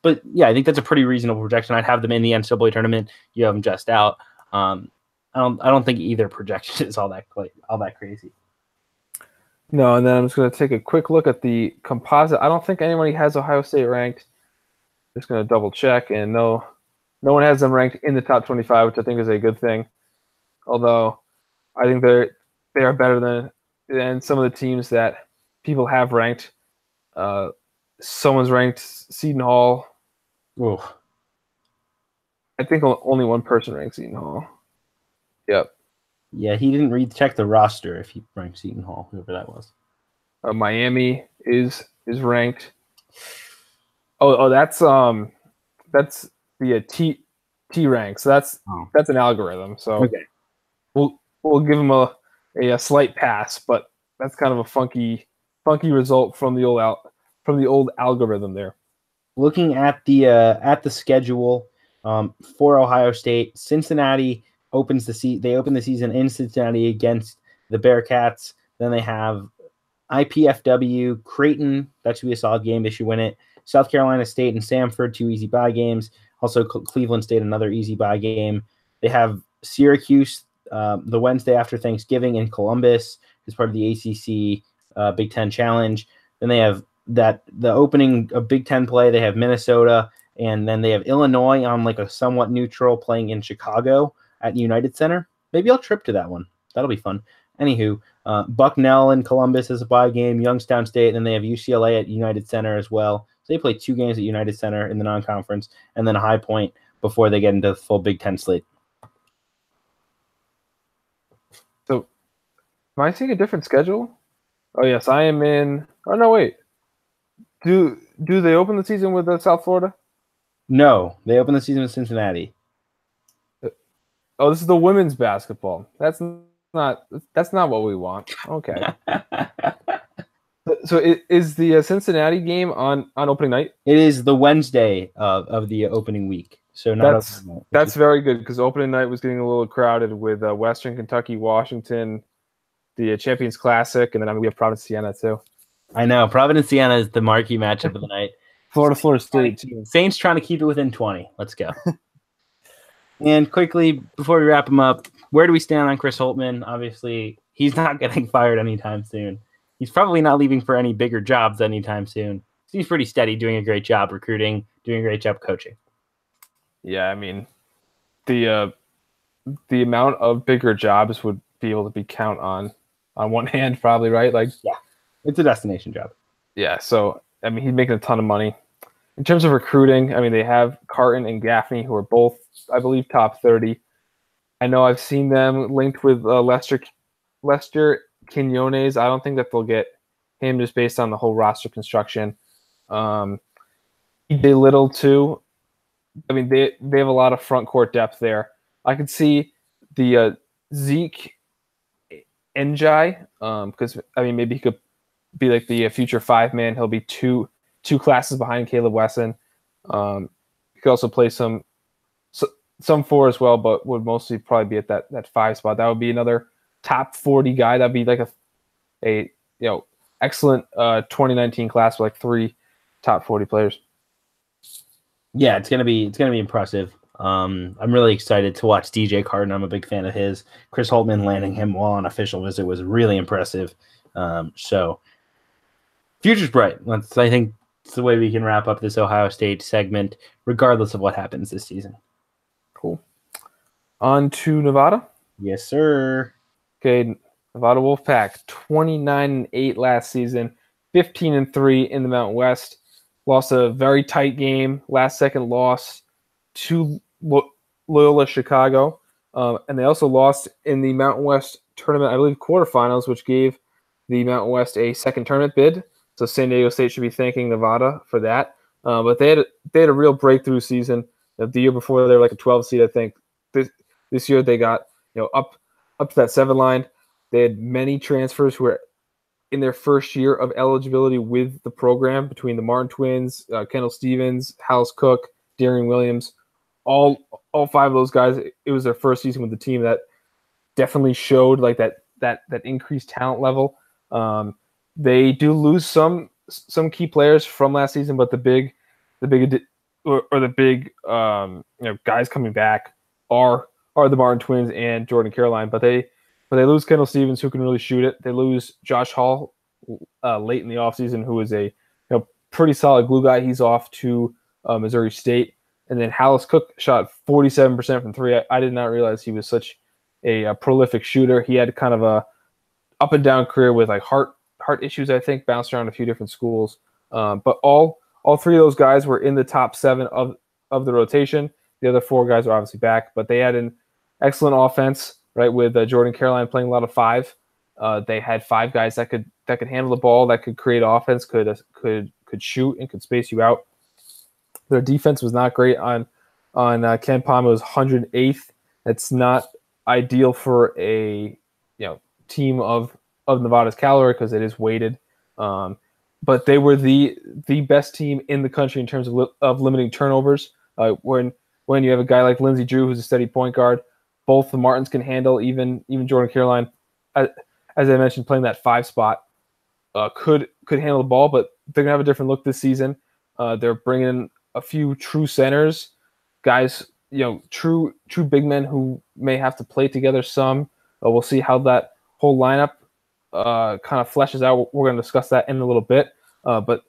But yeah, I think that's a pretty reasonable projection. I'd have them in the NCAA tournament. You have them just out. I don't think either projection is all that crazy. No, and then I'm just going to take a quick look at the composite. I don't think anybody has Ohio State ranked. Just going to double check, and no one has them ranked in the top 25, which I think is a good thing. Although I think they are better than some of the teams that people have ranked. Someone's ranked Seton Hall. Ooh. I think only one person ranked Seton Hall. Yep. Yeah, he didn't check the roster if he ranked Seton Hall, whoever that was. Miami is ranked. Oh, that's the T rank. So that's an algorithm. So okay. We'll give him a slight pass, but that's kind of a funky result from the old algorithm there. Looking at the schedule for Ohio State, Cincinnati opens they open the season in Cincinnati against the Bearcats. Then they have IPFW, Creighton. That should be a solid game. They should win it. South Carolina State and Samford, 2 easy bye games. Also Cleveland State, another easy bye game. They have Syracuse the Wednesday after Thanksgiving in Columbus as part of the ACC Big Ten Challenge. Then they have the opening of Big Ten play. They have Minnesota, and then they have Illinois on like a somewhat neutral playing in Chicago at United Center. Maybe I'll trip to that one. That'll be fun. Anywho, Bucknell and Columbus is a bye game. Youngstown State, and then they have UCLA at United Center as well. So they play 2 games at United Center in the non-conference, and then a High Point before they get into the full Big Ten slate. So, am I seeing a different schedule? Oh yes, I am in. Oh no, wait. Do they open the season with South Florida? No, they open the season with Cincinnati. Oh, this is the women's basketball. That's not what we want. Okay. So is the Cincinnati game on opening night? It is the Wednesday of the opening week. So that's very good, because opening night was getting a little crowded with Western Kentucky, Washington, the Champions Classic, and then we have Providence Siena too. I know Providence Siena is the marquee matchup of the night. Florida State. Saints trying to keep it within 20. Let's go. And quickly, before we wrap him up, where do we stand on Chris Holtmann? Obviously, he's not getting fired anytime soon. He's probably not leaving for any bigger jobs anytime soon. Seems pretty steady, doing a great job recruiting, doing a great job coaching. Yeah, I mean, the amount of bigger jobs would be able to be count on one hand, probably, right? Like, yeah, it's a destination job. Yeah, so I mean, he's making a ton of money. In terms of recruiting, I mean, they have Carton and Gaffney, who are both, I believe, top 30. I know I've seen them linked with Lester Quinones. I don't think that they'll get him just based on the whole roster construction. DJ Little, too. I mean, they have a lot of front court depth there. I could see the Zeke Njai, because, I mean, maybe he could be like the future 5-man. He'll be two classes behind Caleb Wesson. He could also play some 4 as well, but would mostly probably be at that 5 spot. That would be another top 40 guy. That'd be like a excellent 2019 class with like 3 top 40 players. Yeah, it's gonna be impressive. I'm really excited to watch DJ Carton. I'm a big fan of his. Chris Holtmann landing him while on official visit was really impressive. So future's bright. I think it's the way we can wrap up this Ohio State segment, regardless of what happens this season. Cool. On to Nevada. Yes, sir. Okay, Nevada Wolfpack, 29-8 last season, 15-3 in the Mountain West. Lost a very tight game, last-second loss to Loyola Chicago. And they also lost in the Mountain West tournament, I believe, quarterfinals, which gave the Mountain West a second tournament bid. So San Diego State should be thanking Nevada for that. But they had a real breakthrough season. The year before, they were like a 12 seed, I think. This year they got up to that 7 line. They had many transfers who were in their first year of eligibility with the program, between the Martin twins, Kendall Stevens, Hallis Cook, Darian Williams, all 5 of those guys. It was their first season with the team. That definitely showed like that increased talent level. They do lose some key players from last season, but the big guys coming back are the Martin twins and Jordan Caroline. But they lose Kendall Stevens, who can really shoot it. They lose Josh Hall late in the offseason, who is a pretty solid glue guy. He's off to Missouri State. And then Hallis Cook shot 47% from 3. I did not realize he was such a prolific shooter. He had kind of a up and down career with like heart issues, I think, bounced around a few different schools. But all 3 of those guys were in the top 7 of the rotation. The other 4 guys are obviously back, but they had an excellent offense, right? With Jordan Caroline playing a lot of 5. They had 5 guys that could handle the ball, that could create offense, could shoot, and could space you out. Their defense was not great on Ken Palm. It was 108th. That's not ideal for a team of Nevada's caliber, because it is weighted. But they were the best team in the country in terms of limiting turnovers. When you have a guy like Lindsey Drew, who's a steady point guard, both the Martins can handle. Even Jordan Caroline, as I mentioned, playing that 5 spot, could handle the ball. But they're gonna have a different look this season. They're bringing in a few true centers, guys, true big men who may have to play together some. We'll see how that whole lineup kind of fleshes out. We're going to discuss that in a little bit. But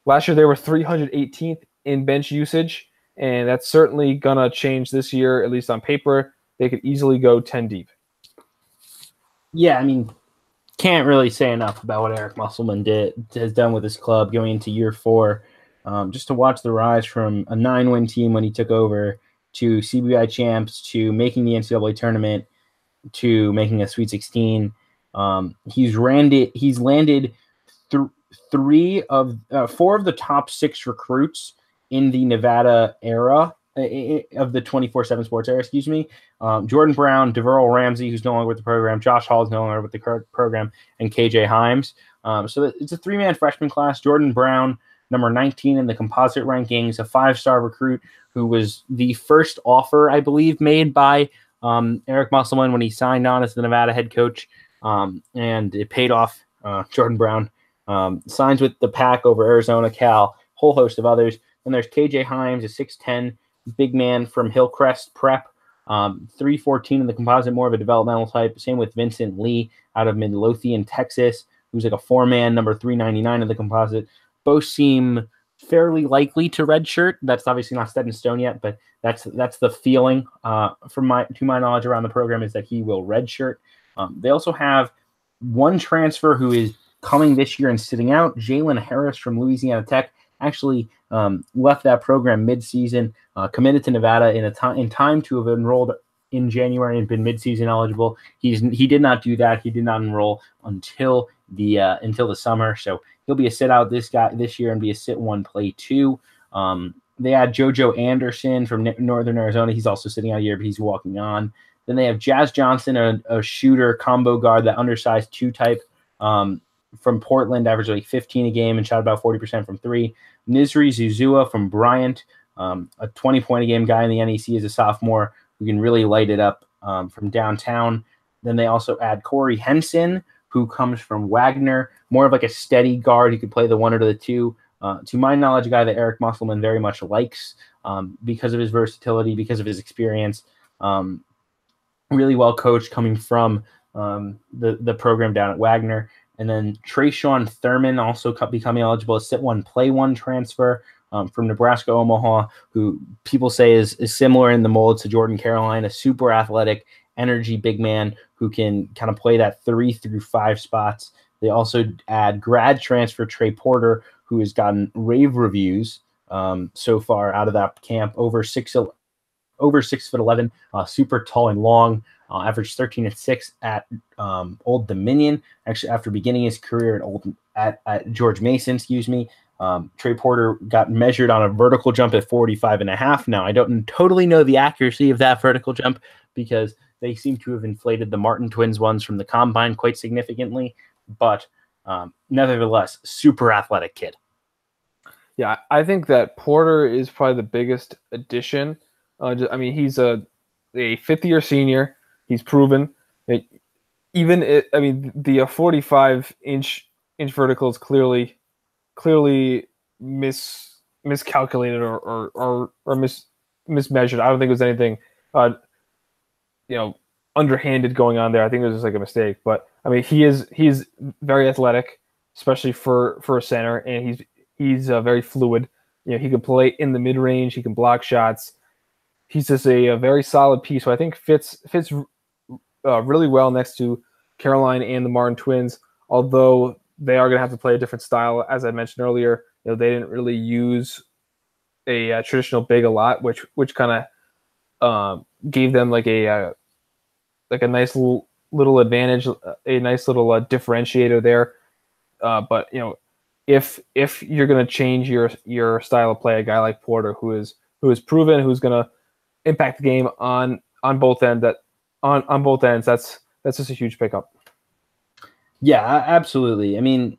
last year they were 318th in bench usage, and that's certainly going to change this year, at least on paper. They could easily go 10 deep. Yeah, I mean, can't really say enough about what Eric Musselman has done with his club going into year 4. Just to watch the rise from a 9-win team when he took over, to CBI champs, to making the NCAA tournament, to making a Sweet 16. He's landed 4 of the top 6 recruits in the Nevada era of the 24/7 Sports era. Excuse me. Jordan Brown, DeVeryl Ramsey, who's no longer with the program, Josh Hall is no longer with the program, and KJ Himes. So it's a 3-man freshman class. Jordan Brown, number 19 in the composite rankings, a 5-star recruit who was the first offer, I believe, made by Eric Musselman when he signed on as the Nevada head coach, and it paid off. Jordan Brown signs with the Pack over Arizona, Cal, whole host of others. Then there's KJ Himes, a 6'10", big man from Hillcrest Prep, 314 in the composite, more of a developmental type. Same with Vincent Lee out of Midlothian, Texas, who's like a 4-man, number 399 in the composite. Both seem fairly likely to redshirt. That's obviously not set in stone yet, but that's the feeling to my knowledge around the program, is that he will redshirt. They also have 1 transfer who is coming this year and sitting out. Jalen Harris from Louisiana Tech actually left that program mid-season, committed to Nevada in time to have enrolled in January and been mid-season eligible. He did not do that. He did not enroll until the summer. So he'll be a sit-out this year and be a sit-1 play 2. They had JoJo Anderson from Northern Arizona. He's also sitting out a year, but he's walking on. Then they have Jazz Johnson, a shooter, combo guard, that undersized 2 type from Portland, averaged like 15 a game and shot about 40% from 3. Nizri Zuzua from Bryant, a 20-point-a-game guy in the NEC as a sophomore who can really light it up from downtown. Then they also add Corey Henson, who comes from Wagner, more of like a steady guard. He could play the 1 or the 2. To my knowledge, a guy that Eric Musselman very much likes because of his versatility, because of his experience. Really well coached, coming from the program down at Wagner. And then Trayshawn Thurman also becoming eligible, a sit-1, play-1 transfer from Nebraska Omaha, who people say is similar in the mold to Jordan Caroline, a super athletic, energy big man who can kind of play that 3 through 5 spots. They also add grad transfer Trey Porter, who has gotten rave reviews so far out of that camp, over 6'11", super tall and long, averaged 13-6 at Old Dominion. Actually, after beginning his career at George Mason, Trey Porter got measured on a vertical jump at 45.5. Now, I don't totally know the accuracy of that vertical jump because they seem to have inflated the Martin twins ones from the combine quite significantly, but nevertheless, super athletic kid. Yeah, I think that Porter is probably the biggest addition. He's a fifth-year senior. He's proven. The 45-inch vertical is clearly miscalculated or mismeasured. I don't think it was anything underhanded going on there. I think it was just like a mistake. But I mean, he's very athletic, especially for a center, and he's very fluid. He can play in the mid range. He can block shots. He's just a very solid piece. So I think fits really well next to Caroline and the Martin twins. Although they are going to have to play a different style, as I mentioned earlier. They didn't really use a traditional big a lot, which kind of gave them like a nice little advantage, a nice little differentiator there. But if you're going to change your style of play, a guy like Porter, who is proven, who's going to impact the game on both ends, that's just a huge pickup. Yeah, absolutely. I mean,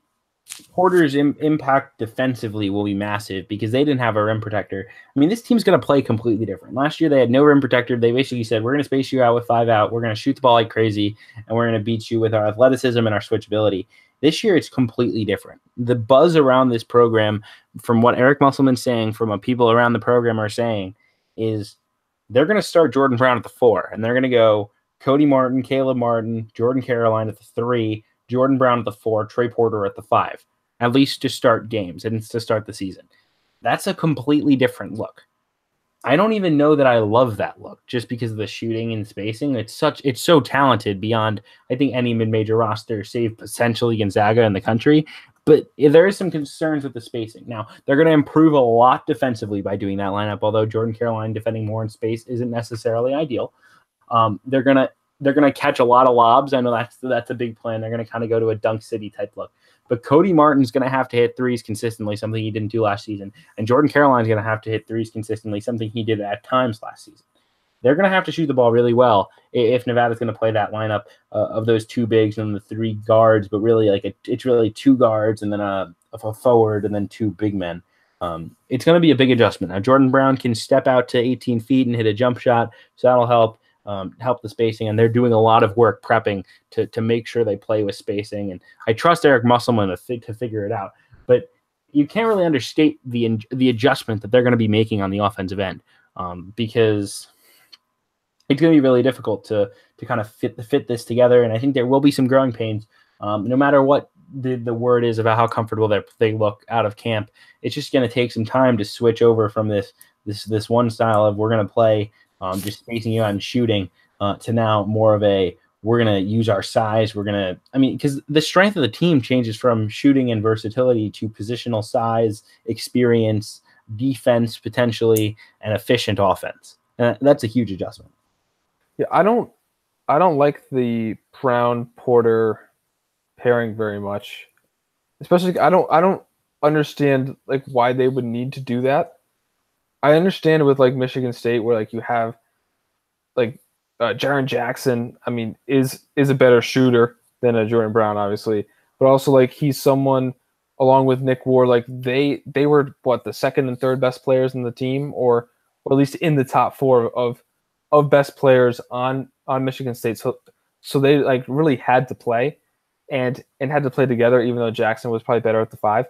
Porter's impact defensively will be massive because they didn't have a rim protector. I mean, this team's going to play completely different. Last year, they had no rim protector. They basically said, we're going to space you out with 5 out. We're going to shoot the ball like crazy, and we're going to beat you with our athleticism and our switchability. This year, it's completely different. The buzz around this program, from what Eric Musselman's saying, from what people around the program are saying, is they're going to start Jordan Brown at the 4, and they're going to go Cody Martin, Caleb Martin, Jordan Caroline at the 3, Jordan Brown at the 4, Trey Porter at the 5, at least to start games and to start the season. That's a completely different look. I don't even know that I love that look just because of the shooting and spacing. It's so talented beyond, I think, any mid-major roster, save potentially Gonzaga in the country. But there is some concerns with the spacing. Now, they're going to improve a lot defensively by doing that lineup, although Jordan Caroline defending more in space isn't necessarily ideal. They're gonna catch a lot of lobs. I know that's a big plan. They're gonna kind of go to a dunk city type look. But Cody Martin's gonna have to hit threes consistently, something he didn't do last season. And Jordan Caroline's gonna have to hit threes consistently, something he did at times last season. They're gonna have to shoot the ball really well if Nevada's gonna play that lineup of those 2 bigs and the 3 guards. But really, it's really 2 guards and then a forward and then 2 big men. It's gonna be a big adjustment. Now Jordan Brown can step out to 18 feet and hit a jump shot, so that'll help the spacing, and they're doing a lot of work prepping to make sure they play with spacing. And I trust Eric Musselman to figure it out. But you can't really understate the adjustment that they're going to be making on the offensive end, because it's going to be really difficult to kind of fit this together. And I think there will be some growing pains, no matter what the word is about how comfortable they look out of camp. It's just going to take some time to switch over from this one style of we're going to play just spacing you out and shooting to now more of a we're going to use our size. Because the strength of the team changes from shooting and versatility to positional size, experience, defense potentially, and efficient offense. And that's a huge adjustment. Yeah, I don't like the Brown Porter pairing very much. Especially I don't understand like why they would need to do that. I understand with like Michigan State where like you have like Jaren Jackson, I mean, is a better shooter than a Jordan Brown, obviously, but also like he's someone along with Nick Ward, like they were the second and third best players in the team, or at least in the top 4 of best players on Michigan State. So they like really had to play and had to play together, even though Jackson was probably better at the 5.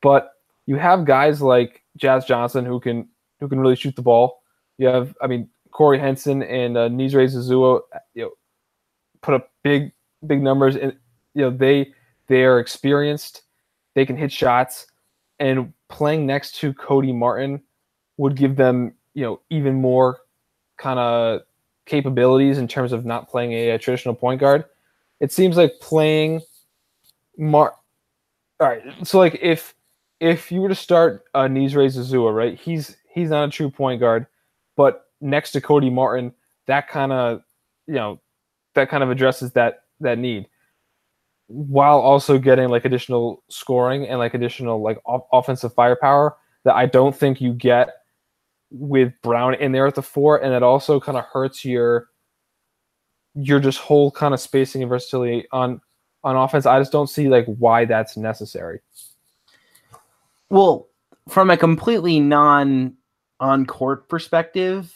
But you have guys like Jazz Johnson who can really shoot the ball. You have, Corey Henson and Nizre Zazua, put up big numbers, and they are experienced. They can hit shots, and playing next to Cody Martin would give them even more kind of capabilities in terms of not playing a traditional point guard. It seems like playing all right. So like if you were to start Nizre Zazua, right? He's not a true point guard, but next to Cody Martin, that kind of addresses that need. while also getting like additional scoring and like additional like offensive firepower that I don't think you get with Brown in there at the 4, and it also kind of hurts your just whole kind of spacing and versatility on offense. I just don't see like why that's necessary. Well, from a completely non-on-court perspective,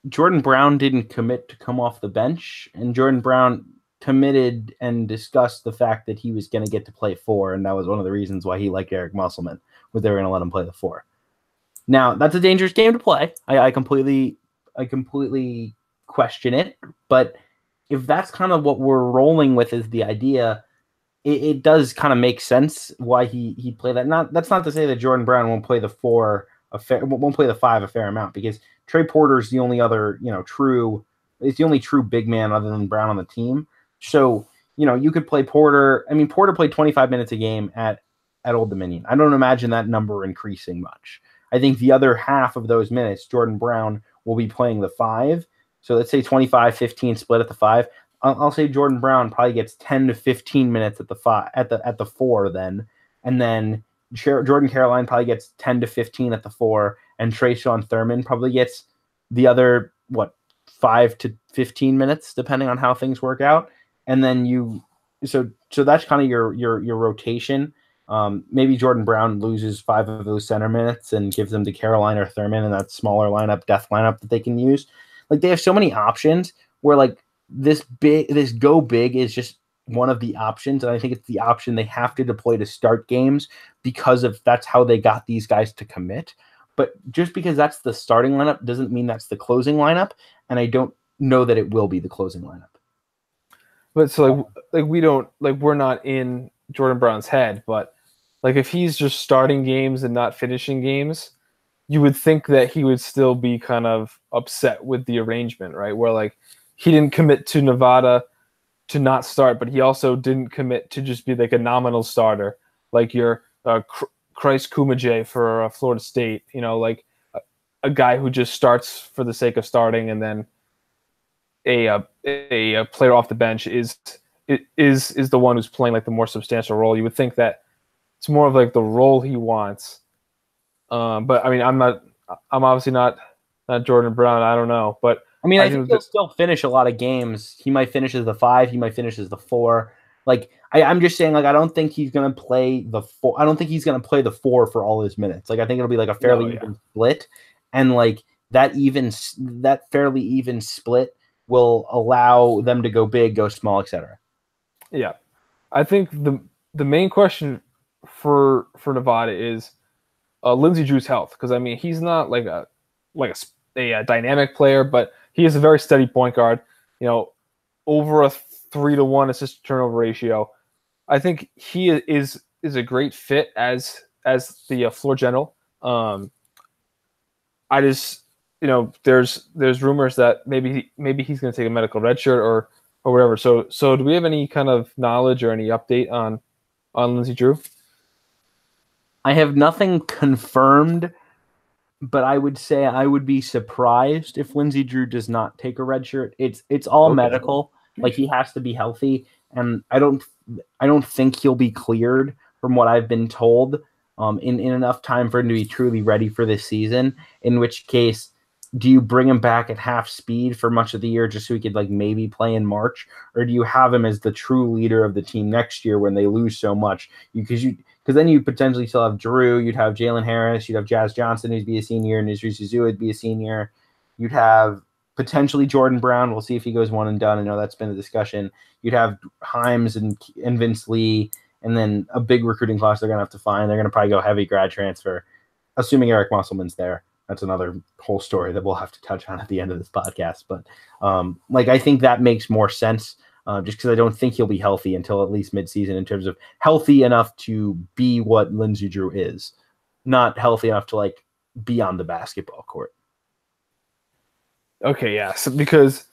Jordan Brown didn't commit to come off the bench, and Jordan Brown committed and discussed the fact that he was going to get to play 4, and that was one of the reasons why he liked Eric Musselman, was they were going to let him play the 4. Now, that's a dangerous game to play. I completely question it, but if that's kind of what we're rolling with is the idea, it does kind of make sense why he played that. That's not to say that Jordan Brown won't play the 4 won't play the 5 a fair amount, because Trey Porter's the only other true big man other than Brown on the team. So you could play Porter. I mean, Porter played 25 minutes a game at Old Dominion. I don't imagine that number increasing much. I think the other half of those minutes, Jordan Brown will be playing the 5. So let's say 25-15 split at the 5. I'll say Jordan Brown probably gets 10 to 15 minutes at the 5 at the 4 then, and then Jordan Caroline probably gets 10 to 15 at the 4, and Trayshawn Thurman probably gets the other 5 to 15 minutes depending on how things work out, and then so that's kind of your rotation. Maybe Jordan Brown loses 5 of those center minutes and gives them to Caroline or Thurman in that smaller depth lineup that they can use. Like, they have so many options where like this go big is just one of the options, and I think it's the option they have to deploy to start games because that's how they got these guys to commit. But just because that's the starting lineup doesn't mean that's the closing lineup, and I don't know that it will be the closing lineup. But so we're not in Jordan Brown's head, but like if he's just starting games and not finishing games, you would think that he would still be kind of upset with the arrangement, right? Where like he didn't commit to Nevada to not start, but he also didn't commit to just be like a nominal starter, like your Christ Kumajay for Florida State, like a guy who just starts for the sake of starting, and then a player off the bench is the one who's playing like the more substantial role. You would think that it's more of like the role he wants. But I mean, I'm obviously not Jordan Brown. I don't know, but I mean, I think he'll still finish a lot of games. He might finish as the 5. He might finish as the 4. Like, I'm just saying, like, I don't think he's going to play the 4. I don't think he's going to play the 4 for all his minutes. Like, I think it'll be like a fairly even split, and like that fairly even split will allow them to go big, go small, etc. Yeah, I think the main question for Nevada is Lindsey Drew's health, because I mean, he's not like a dynamic player, but he is a very steady point guard. Over a 3-to-1 assist turnover ratio. I think he is a great fit as the floor general. I just there's rumors that maybe he's going to take a medical red shirt or whatever. So do we have any kind of knowledge or any update on Lindsey Drew? I have nothing confirmed, but I would say I would be surprised if Lindsey Drew does not take a red shirt. It's all medical. Like, he has to be healthy, and I don't think he'll be cleared, from what I've been told, in enough time for him to be truly ready for this season. In which case, do you bring him back at half speed for much of the year just so he could like maybe play in March, or do you have him as the true leader of the team next year when they lose so much? Because then you potentially still have Drew, you'd have Jalen Harris, you'd have Jazz Johnson who'd be a senior, and Nizri Suzu would be a senior. You'd have potentially Jordan Brown. We'll see if he goes one and done. I know that's been a discussion. You'd have Himes and Vince Lee, and then a big recruiting class they're going to have to find. They're going to probably go heavy grad transfer, assuming Eric Musselman's there. That's another whole story that we'll have to touch on at the end of this podcast. But I think that makes more sense just because I don't think he'll be healthy until at least midseason in terms of healthy enough to be what Lindsey Drew is, not healthy enough to like be on the basketball court. Okay, yeah. So because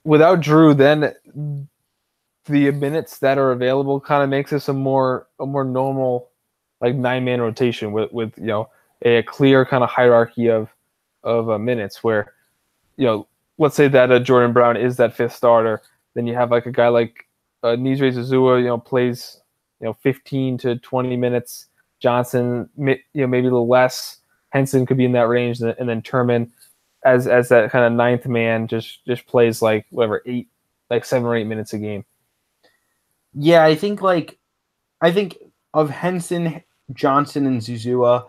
without Drew, then the minutes that are available kind of makes this a more normal like 9-man rotation with a clear kind of hierarchy of minutes where let's say that Jordan Brown is that 5th starter, then you have like a guy like Nisre Zazua, plays 15 to 20 minutes. Johnson, maybe a little less. Henson could be in that range, and then Turman as that kind of ninth man just plays like 7 or 8 minutes a game. Yeah, I think of Henson, Johnson, and Zuzua,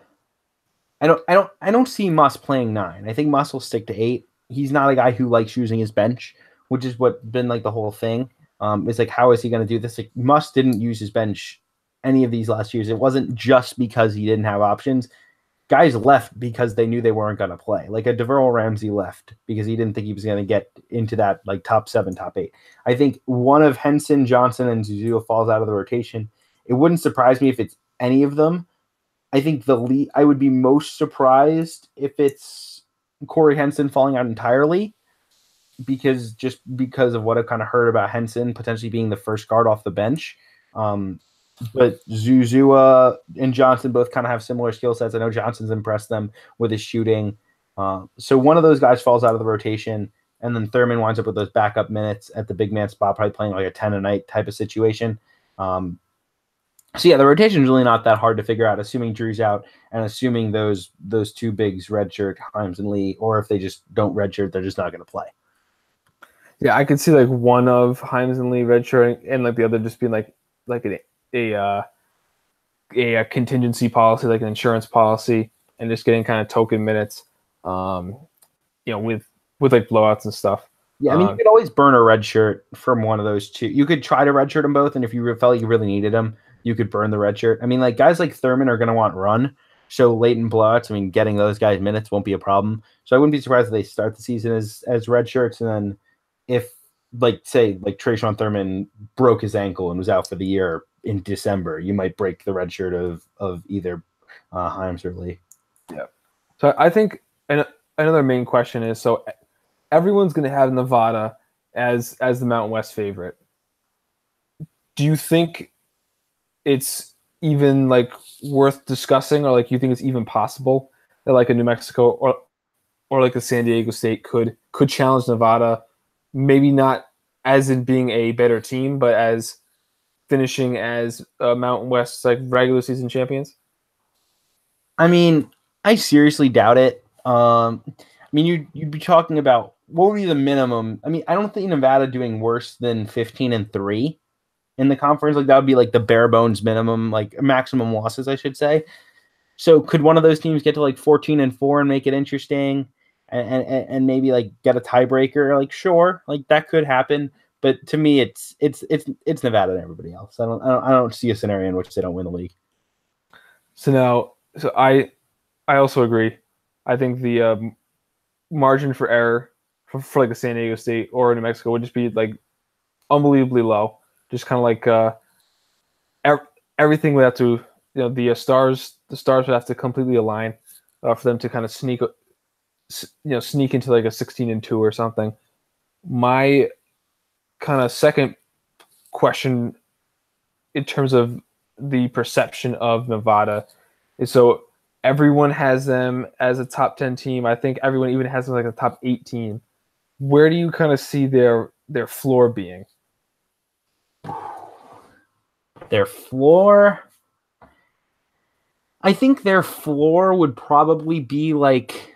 I don't see Muss playing 9. I think Muss will stick to 8. He's not a guy who likes using his bench, which is what's been like the whole thing. It's like, how is he going to do this? Like, Muss didn't use his bench any of these last years. It wasn't just because he didn't have options. Guys left because they knew they weren't going to play. Like a Deverl Ramsey left because he didn't think he was going to get into that like top 7, top 8. I think one of Henson, Johnson, and Zuzua falls out of the rotation. It wouldn't surprise me if it's any of them. I think I would be most surprised if it's Corey Henson falling out entirely because of what I've kind of heard about Henson potentially being the first guard off the bench. But Zuzua and Johnson both kind of have similar skill sets. I know Johnson's impressed them with his shooting. So one of those guys falls out of the rotation, and then Thurman winds up with those backup minutes at the big man spot, probably playing like a 10 a night type of situation. So yeah, the rotation is really not that hard to figure out, assuming Drew's out and assuming those two bigs redshirt, Himes and Lee, or if they just don't redshirt, they're just not going to play. Yeah, I could see like one of Himes and Lee redshirting and like the other just being like a contingency policy, like an insurance policy, and just getting kind of token minutes, with like blowouts and stuff. Yeah, I mean, you could always burn a red shirt from one of those two. You could try to redshirt them both, and if you felt like you really needed them, you could burn the red shirt. I mean, like guys like Thurman are going to want run, so late in blowouts, I mean, getting those guys minutes won't be a problem. So I wouldn't be surprised if they start the season as red shirts, and then if say Trayshawn Thurman broke his ankle and was out for the year in December, you might break the red shirt of either Himes or Lee. Yeah. So I think another main question is, so everyone's going to have Nevada as the Mountain West favorite. Do you think it's even like worth discussing, or like you think it's even possible that like a New Mexico or like a San Diego State could challenge Nevada, maybe not as in being a better team, but as finishing as Mountain West like regular season champions? I mean, I seriously doubt it. I mean, you'd be talking about what would be the minimum. I mean, I don't think Nevada doing worse than 15-3 in the conference. Like that would be like the bare bones minimum, like maximum losses, I should say. So could one of those teams get to like 14-4 and make it interesting, and maybe like get a tiebreaker? Like sure, like that could happen. But to me, it's Nevada and everybody else. I don't see a scenario in which they don't win the league. So I also agree. I think the margin for error for like a San Diego State or New Mexico would just be like unbelievably low. Just kind of like everything would have to, the stars would have to completely align for them to kind of sneak into like a 16-2 or something. My kind of second question in terms of the perception of Nevada is, so everyone has them as a top 10 team. I think everyone even has them like a top 8 team. Where do you kind of see their floor being? Their floor? I think their floor would probably be like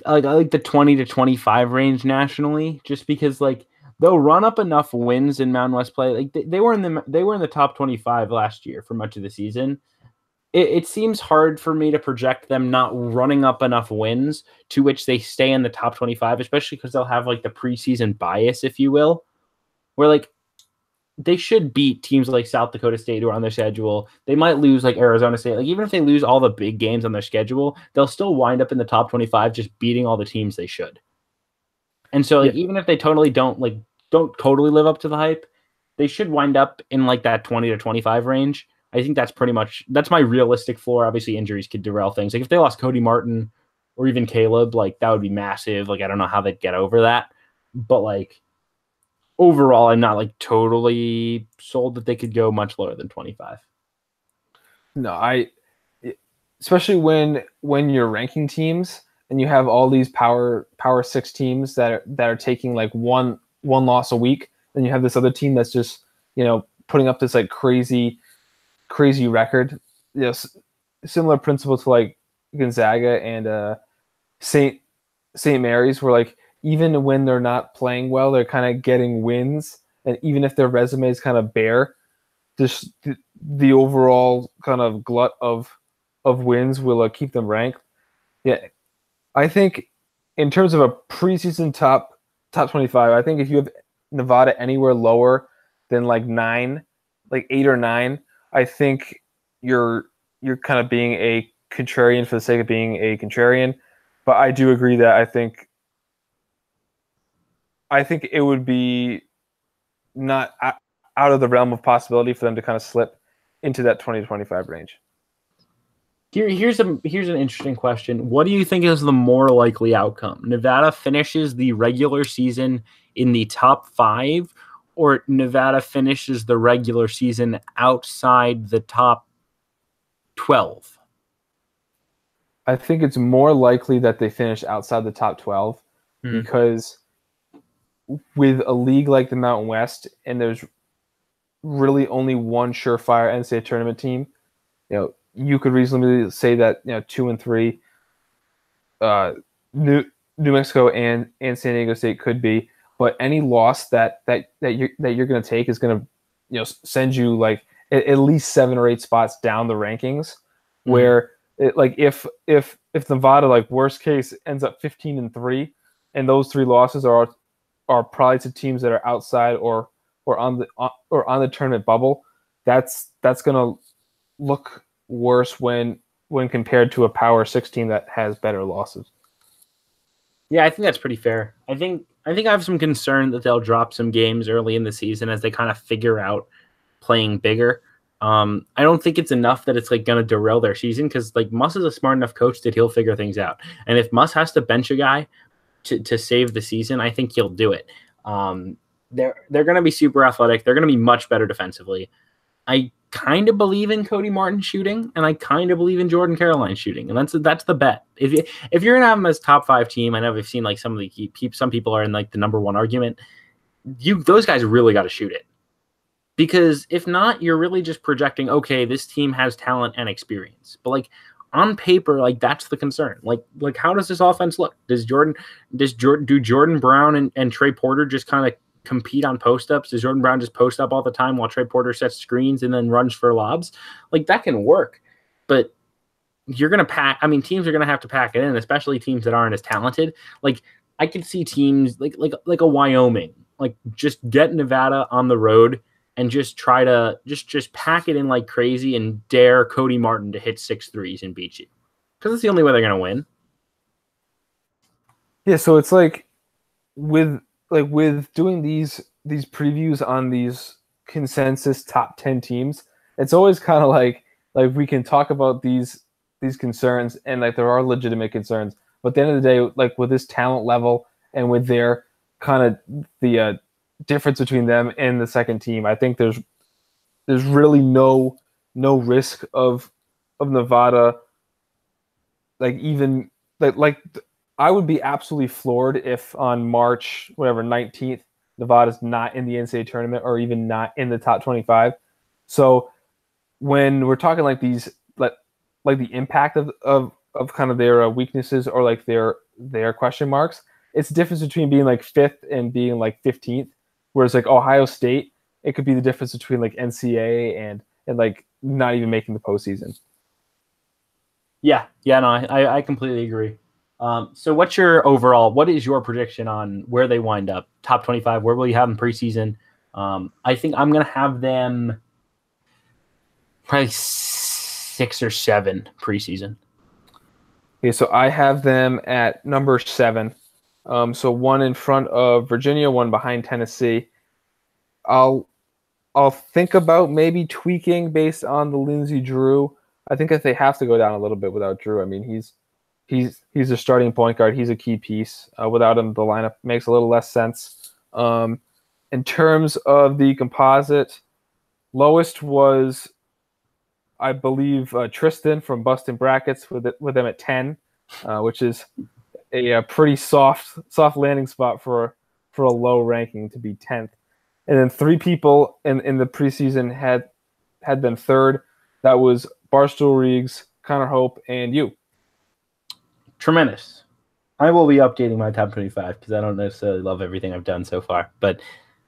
like the 20 to 25 range nationally, just because like they'll run up enough wins in Mountain West play. Like they were in the top 25 last year for much of the season. It seems hard for me to project them not running up enough wins to which they stay in the top 25, especially because they'll have like the preseason bias, if you will, where like they should beat teams like South Dakota State who are on their schedule. They might lose like Arizona State. Like even if they lose all the big games on their schedule, they'll still wind up in the top 25, just beating all the teams they should. And so like even if they totally don't totally live up to the hype, they should wind up in like that 20 to 25 range. I think that's my realistic floor. Obviously injuries could derail things. Like if they lost Cody Martin or even Caleb, like that would be massive. Like I don't know how they'd get over that, but like overall, I'm not like totally sold that they could go much lower than 25. No, especially when you're ranking teams and you have all these power 6 teams that are taking like one loss a week, then you have this other team that's just, putting up this like crazy record. Similar principle to like Gonzaga and St. Mary's, where like even when they're not playing well, they're kind of getting wins, and even if their resume is kind of bare, just the overall kind of glut of wins will keep them ranked. Yeah, I think in terms of a preseason top 25, I think if you have Nevada anywhere lower than like 8 or 9, I think you're kind of being a contrarian for the sake of being a contrarian. But I do agree that I think it would be not out of the realm of possibility for them to kind of slip into that 20 to 25 range. Here's an interesting question. What do you think is the more likely outcome? Nevada finishes the regular season in the top 5, or Nevada finishes the regular season outside the top 12? I think it's more likely that they finish outside the top 12 because with a league like the Mountain West, and there's really only one surefire NCAA tournament team, you could reasonably say that 2 and 3, New Mexico and San Diego State could be, but any loss that you're going to take is going to send you like at least 7 or 8 spots down the rankings. Where if Nevada, like worst case, ends up 15 and 3, and those 3 losses are probably to teams that are outside or on the tournament bubble, that's going to look worse when compared to a Power 6 team that has better losses. Yeah, I think that's pretty fair. I think I have some concern that they'll drop some games early in the season as they kind of figure out playing bigger. I don't think it's enough that it's like going to derail their season, because like Muss is a smart enough coach that he'll figure things out. And if Muss has to bench a guy to save the season, I think he'll do it. They're going to be super athletic. They're going to be much better defensively. I kind of believe in Cody Martin shooting, and I kind of believe in Jordan Caroline shooting, and that's the bet. If you're gonna have them as top 5 team, I know I've seen like some people are in like the number 1 argument. Those guys really got to shoot it, because if not, you're really just projecting, okay, this team has talent and experience, but like on paper, like that's the concern. Like how does this offense look? Do Jordan Brown and Trey Porter just kind of compete on post-ups? Does Jordan Brown just post up all the time while Trey Porter sets screens and then runs for lobs? Like that can work, but you're going to pack. I mean, teams are going to have to pack it in, especially teams that aren't as talented. Like I could see teams like a Wyoming, like just get Nevada on the road and just try to just pack it in like crazy and dare Cody Martin to hit 6 threes and beat you, because it's the only way they're going to win. Yeah, so it's like with doing these previews on these consensus top 10 teams, it's always kind of like we can talk about these concerns, and like there are legitimate concerns, but at the end of the day, like with this talent level and with their kind of the difference between them and the second team, I think there's really no risk of Nevada, like even like I would be absolutely floored if on March 19th, Nevada's not in the NCAA tournament or even not in the top 25. So when we're talking like these, like the impact of kind of their weaknesses or like their question marks, it's the difference between being like 5th and being like 15th. Whereas like Ohio State, it could be the difference between like NCAA and like not even making the postseason. Yeah, no, I completely agree. So what is your prediction on where they wind up? Top 25, where will you have them preseason? I think I'm going to have them probably 6 or 7 preseason. Okay, so I have them at number 7. So 1 in front of Virginia, 1 behind Tennessee. I'll think about maybe tweaking based on the Lindsey Drew. I think if they have to go down a little bit without Drew, I mean, he's a starting point guard. He's a key piece. Without him, the lineup makes a little less sense. In terms of the composite, lowest was, I believe, Tristan from Bustin' Brackets with them at 10, which is a pretty soft landing spot for a low ranking to be 10th. And then 3 people in the preseason had them third. That was Barstool Reeves, Connor Hope, and you. Tremendous. I will be updating my top 25 because I don't necessarily love everything I've done so far. But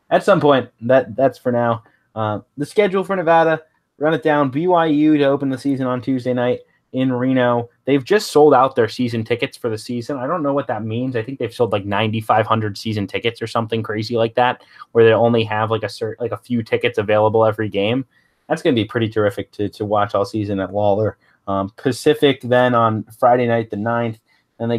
at some point, that's for now. The schedule for Nevada, run it down. BYU to open the season on Tuesday night in Reno. They've just sold out their season tickets for the season. I don't know what that means. I think they've sold like 9,500 season tickets or something crazy like that, where they only have like a few tickets available every game. That's going to be pretty terrific to watch all season at Lawler. Pacific then on Friday night the 9th. Then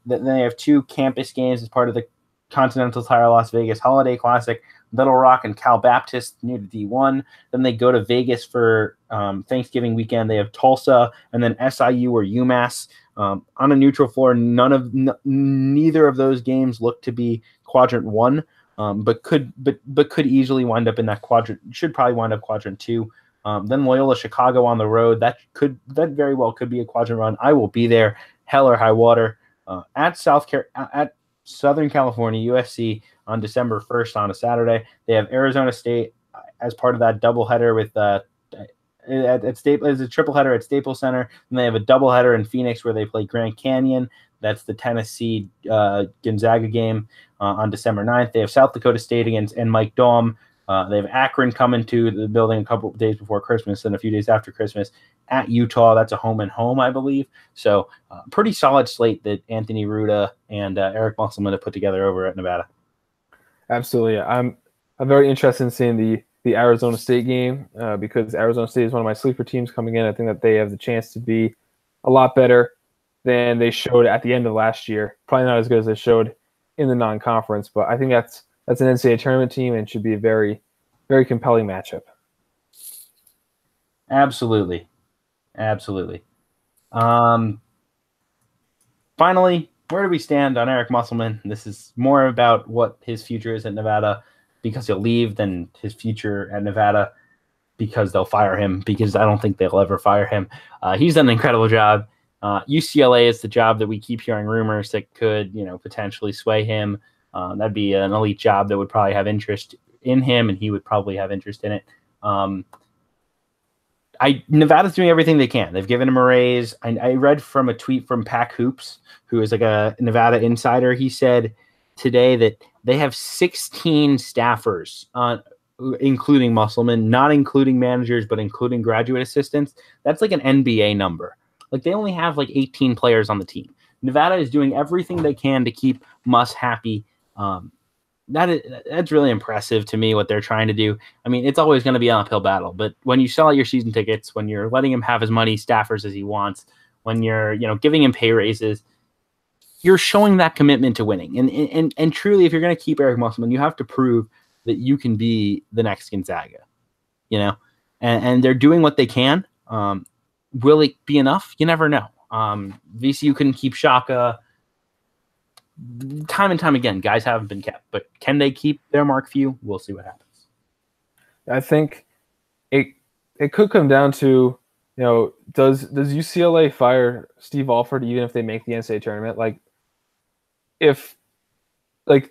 they have 2 campus games as part of the Continental Tire Las Vegas Holiday Classic, Little Rock and Cal Baptist new to D1. Then they go to Vegas for Thanksgiving weekend. They have Tulsa and then SIU or UMass on a neutral floor. Neither of those games look to be quadrant 1, but could easily wind up in that quadrant. Should probably wind up quadrant 2. Then Loyola Chicago on the road. That very well could be a quadrant run. I will be there, hell or high water, at Southern California, USC on December 1st on a Saturday. They have Arizona State as part of that doubleheader with at Staples. It's a tripleheader at Staples Center, and they have a doubleheader in Phoenix where they play Grand Canyon. That's the Tennessee Gonzaga game on December 9th. They have South Dakota State and Mike Daum. They have Akron coming to the building a couple of days before Christmas and a few days after Christmas at Utah. That's a home and home, I believe. So pretty solid slate that Anthony Ruda and Eric Musselman have put together over at Nevada. Absolutely. I'm very interested in seeing the Arizona State game because Arizona State is one of my sleeper teams coming in. I think that they have the chance to be a lot better than they showed at the end of last year. Probably not as good as they showed in the non-conference, but I think that's an NCAA tournament team and should be a very, very compelling matchup. Absolutely. Finally, where do we stand on Eric Musselman? This is more about what his future is at Nevada because he'll leave than his future at Nevada because they'll fire him, because I don't think they'll ever fire him. He's done an incredible job. UCLA is the job that we keep hearing rumors that could, potentially sway him. That'd be an elite job that would probably have interest in him, and he would probably have interest in it. Nevada's doing everything they can. They've given him a raise. I read from a tweet from Pac Hoops, who is like a Nevada insider. He said today that they have 16 staffers, including Musselman, not including managers, but including graduate assistants. That's like an NBA number. Like they only have like 18 players on the team. Nevada is doing everything they can to keep Muss happy. That's really impressive to me what they're trying to do. I mean, it's always going to be an uphill battle, but when you sell out your season tickets, when you're letting him have as many staffers as he wants, when you're giving him pay raises, you're showing that commitment to winning. And truly, if you're going to keep Eric Musselman, you have to prove that you can be the next Gonzaga. And they're doing what they can. Will it be enough? You never know. VCU couldn't keep Shaka. Time and time again, guys haven't been kept, but can they keep their Mark Few? We'll see what happens. I think it could come down to, does UCLA fire Steve Alford even if they make the NCAA tournament?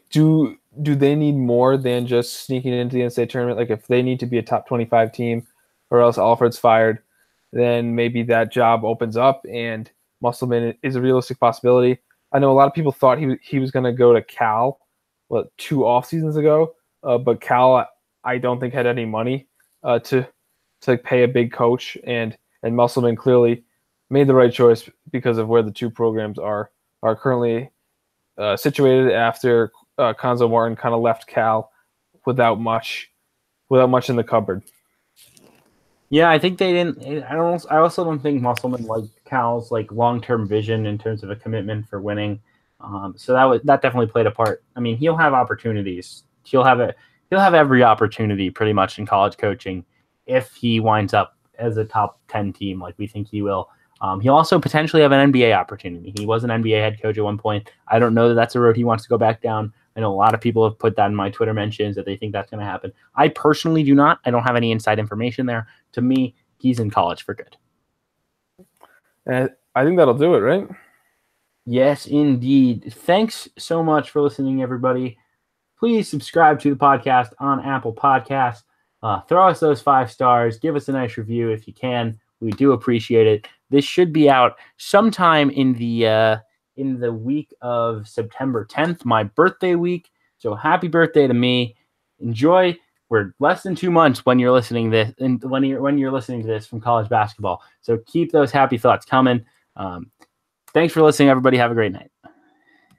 Do they need more than just sneaking into the NCAA tournament? Like if they need to be a top 25 team or else Alford's fired, then maybe that job opens up and Musselman is a realistic possibility. I know a lot of people thought he was going to go to Cal, 2 off seasons ago, but Cal I don't think had any money to pay a big coach, and Musselman clearly made the right choice because of where the 2 programs are currently situated after Konzo Martin kind of left Cal without much in the cupboard. Yeah, I think they didn't. I also don't think Musselman liked Cal's long-term vision in terms of a commitment for winning. So that definitely played a part. I mean, he'll have opportunities. He'll have every opportunity pretty much in college coaching if he winds up as a top 10 team like we think he will. He'll also potentially have an NBA opportunity. He was an NBA head coach at one point. I don't know that that's a road he wants to go back down. I know a lot of people have put that in my Twitter mentions that they think that's going to happen. I personally do not. I don't have any inside information there. To me, he's in college for good. And I think that'll do it, right? Yes, indeed. Thanks so much for listening, everybody. please subscribe to the podcast on Apple Podcasts. Throw us those 5 stars. Give us a nice review if you can. We do appreciate it. This should be out sometime in the week of September 10th, my birthday week. So happy birthday to me. Enjoy. We're less than 2 months when you're listening to this, and when you're listening to this from college basketball. So keep those happy thoughts coming. Thanks for listening, everybody. Have a great night.